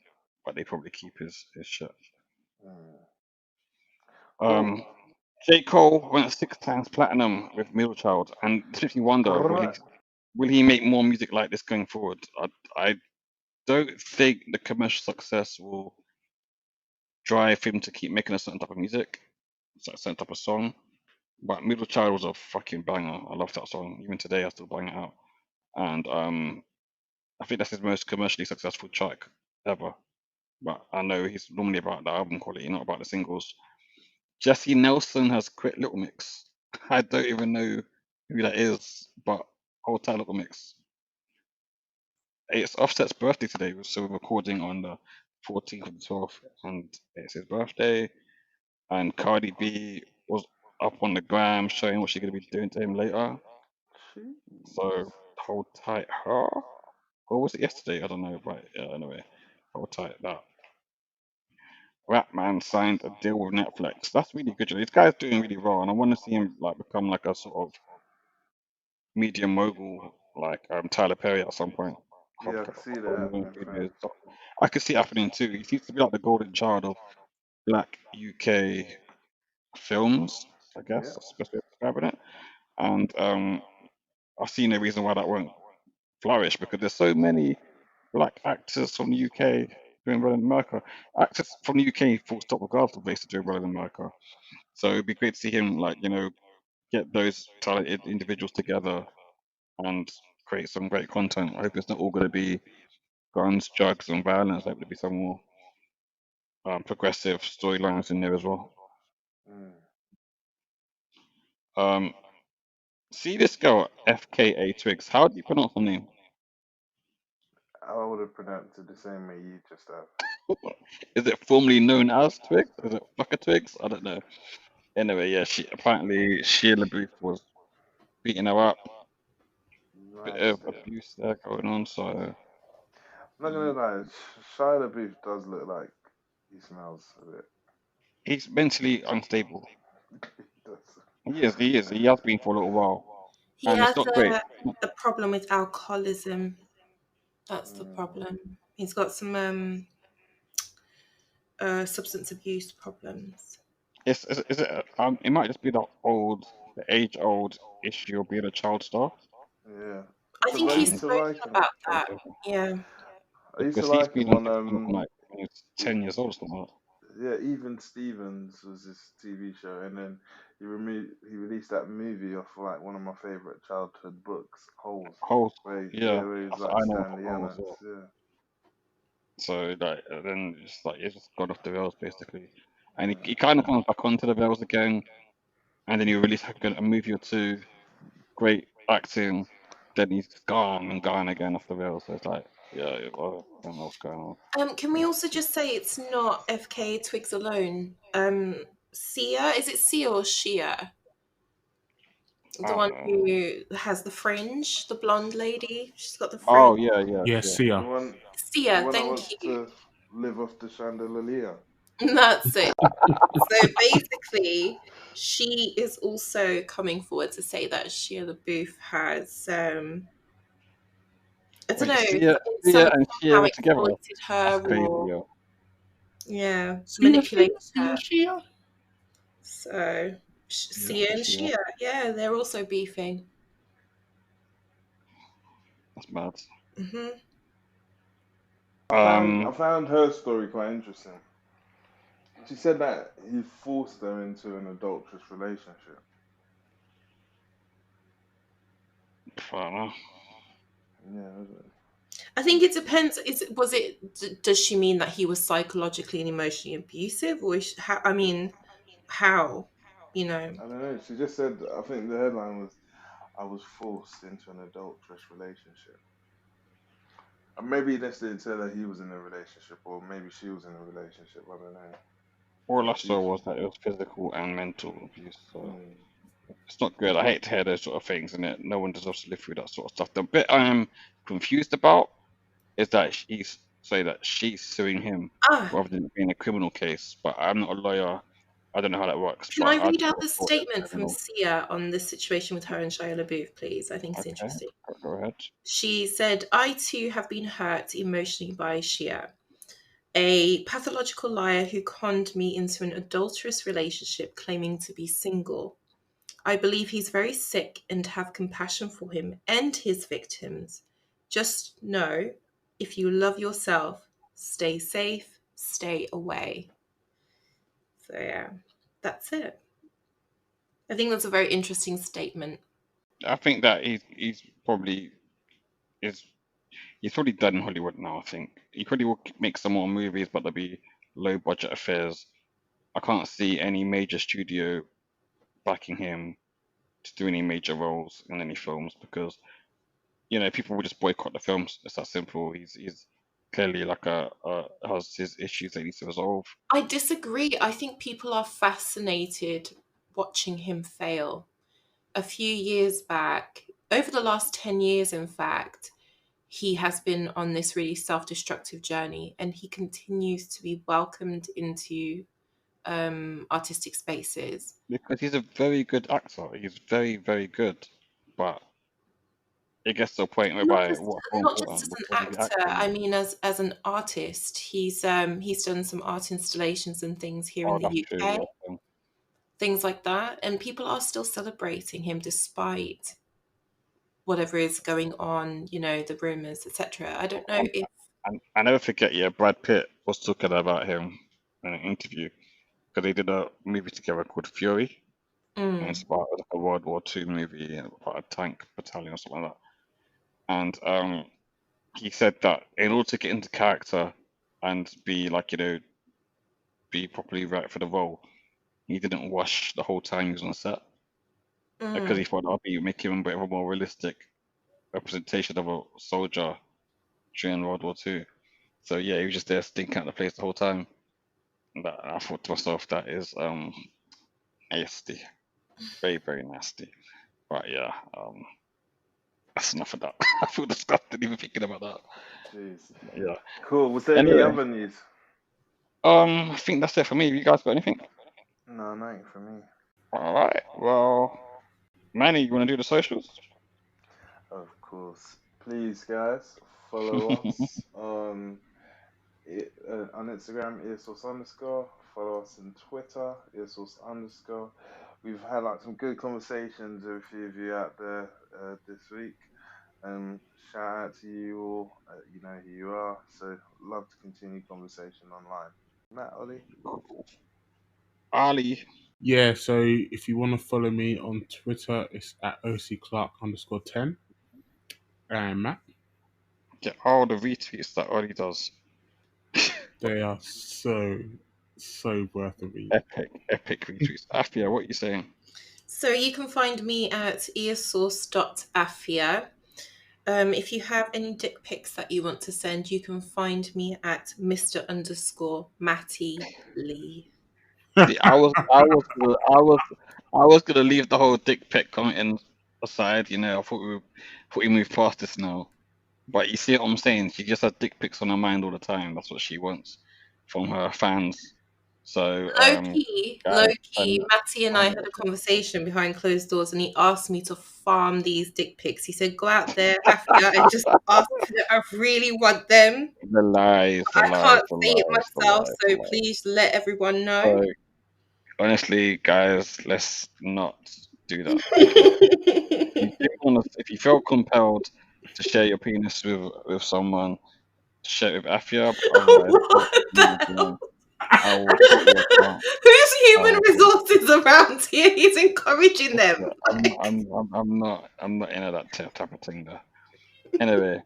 but they probably keep his shit. Cool. J. Cole went 6 times platinum with Middle Child, and it makes me wonder, will he make more music like this going forward? I don't think the commercial success will drive him to keep making a certain type of music, a certain type of song. But Middle Child was a fucking banger. I love that song. Even today, I still bang it out. And I think that's his most commercially successful track ever. But I know he's normally about the album quality, not about the singles. Jesse Nelson has quit Little Mix. I don't even know who that is, but hold tight, Little Mix. It's Offset's birthday today, so we're recording on the 14th of the 12th, and it's his birthday. And Cardi B was up on the gram showing what she's gonna be doing to him later. So hold tight, her. Or was it yesterday? I don't know. But anyway, hold tight that. Ratman signed a deal with Netflix. That's really good. This guy's doing really well, and I want to see him like become like a sort of media mogul, like Tyler Perry at some point. Yeah, I can see that happening. I could see it happening too. He seems to be like the golden child of Black UK films, I guess. Yeah. That's the best way of describing it. And I see no reason why that won't flourish because there's so many Black actors from the UK doing well in America. Actors from the UK, full stop, regardless of race, are doing well in America. So it'd be great to see him, like, get those talented individuals together and create some great content. I hope it's not all going to be guns, drugs, and violence. I hope there'll be some more progressive storylines in there as well. See this girl, FKA Twigs. How do you pronounce her name? I would have pronounced it the same way you just have. Is it formerly known as Twigs? Is it Fucker Twigs? I don't know. Anyway, yeah, apparently Shia LaBeouf was beating her up. Bit of abuse there going on, so. I'm not gonna lie, Shia LaBeouf does look like he smells a bit. He's mentally unstable. He is. He has been for a little while. He has a problem with alcoholism. That's the problem. He's got some substance abuse problems. Is it? It might just be the age-old issue of being a child star. Yeah. I think he's spoken about that. Yeah. I used to like him on like when he was 10 years old or something like that. Yeah, Even Stevens was his TV show, and then he released that movie off like one of my favorite childhood books, Holes. Where he was like Stanley Emmons. Yeah. So like then it's just gone off the rails basically, and he kind of comes back onto the rails again, and then he released a movie or two, great acting, then he's gone again off the rails. So it's like, I don't know what's going on. Can we also just say it's not FK Twigs alone? Sia, is it Sia or Shia? The one who has the fringe, the blonde lady. She's got the fringe. Oh yeah. Sia. Sia, thank you. To live off the chandelier. That's it. So basically, she is also coming forward to say that Shia LaBeouf has, I don't Wait, know, Sia and somehow Shia were together? exploited That's her crazy, or, yo. yeah, Sia, manipulated Sia, her. Sia. So Yeah, Sia and Shia. Shia, yeah, they're also beefing. That's mad. Hmm. I found her story quite interesting. She said that he forced her into an adulterous relationship. I don't know. Yeah, I think it depends. Does she mean that he was psychologically and emotionally abusive, or how? I mean, how? You know. I don't know. She just said, I think the headline was, I was forced into an adulterous relationship. And maybe he just didn't tell her he was in a relationship, or maybe she was in a relationship. I don't know. All I saw She, was that it was physical and mental abuse. So mm, it's not good. I hate to hear those sort of things, and no one deserves to live through that sort of stuff. The bit I'm confused about is that she's suing him Ah, rather than it being a criminal case. But I'm not a lawyer. I don't know how that works, can but I I read just out would the have thought it was statement from criminal. Sia on this situation with her and Shia LaBeouf, please? I think it's Okay, interesting. go ahead. She said, "I too have been hurt emotionally by Shia, a pathological liar who conned me into an adulterous relationship claiming to be single. I believe he's very sick and have compassion for him and his victims. Just know, if you love yourself, stay safe, stay away." So, yeah, that's it. I think that's a very interesting statement. I think that he's probably is he's probably done in Hollywood now. I think he probably will make some more movies, but they'll be low budget affairs. I can't see any major studio backing him to do any major roles in any films because people will just boycott the films. It's that simple. He's clearly like has his issues that he needs to resolve. I disagree. I think people are fascinated watching him fail. A few years back, over the last 10 years, in fact, he has been on this really self-destructive journey and he continues to be welcomed into artistic spaces. Because he's a very good actor. He's very, very good. But it gets to a point Not whereby just what's more not just important as an before the actor. acting. I mean, as an artist, he's done some art installations and things here in Oh, the that's true. UK, Yeah. things like that, and people are still celebrating him despite whatever is going on. You know, the rumors, etc. I don't know Um, if. and I never forget, yeah, Brad Pitt was talking about him in an interview because they did a movie together called Fury, and it's Mm, about like a World War II movie about a tank battalion or something like that. And he said that in order to get into character and be like, be properly right for the role, he didn't wash the whole time he was on set because mm. he thought that would be making him a bit of a more realistic representation of a soldier during World War II. So yeah, he was just there stinking out the place the whole time. That I thought to myself, that is nasty, very very nasty. But yeah, that's enough of that. I feel disgusted even thinking about that. jeez. Yeah. Cool. Was there any Anyway, other news? I think that's it for me. You guys got anything? No, nothing for me. All right. Well, Manny, you want to do the socials? Of course. Please, guys, follow us on Instagram, EarSauce underscore. Follow us on Twitter, EarSauce underscore. We've had like some good conversations with a few of you out there this week. Shout out to you all. You know who you are. So love to continue conversation online. Matt, Ollie. Ali. Yeah, so if you want to follow me on Twitter, it's at OCClark_10. And Matt, Get all the retweets that Ali does. they are so worth a read. Epic retweets. Afia, what are you saying? So you can find me at earsource.afia. If you have any dick pics that you want to send, you can find me at Mr_Matty Lee. See, I was gonna leave the whole dick pic commenting aside. I thought we moved past this now. But you see what I'm saying? She just has dick pics on her mind all the time. That's what she wants from her fans. So Low key, guys, Matty and I had a conversation behind closed doors, and he asked me to farm these dick pics. He said, "Go out there, Afia, and just ask them. I really want them. the lies, I can't see it myself, so please let everyone know." So, honestly, guys, let's not do that. Okay? If you feel compelled to share your penis with someone, share it with Afia. Otherwise, What the hell? I will put your account. Who's human resources around here? He's encouraging them. I'm not into that type of thing though. Anyway,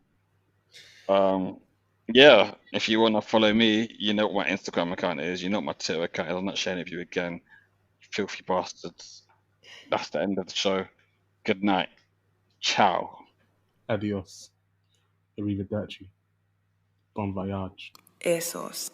yeah, if you want to follow me, you know what my Instagram account is. You know what my Twitter account is. I'm not sharing it with you again, filthy bastards. That's the end of the show. Good night. Ciao. Adios. Arrivederci. Bon voyage. EarSauce.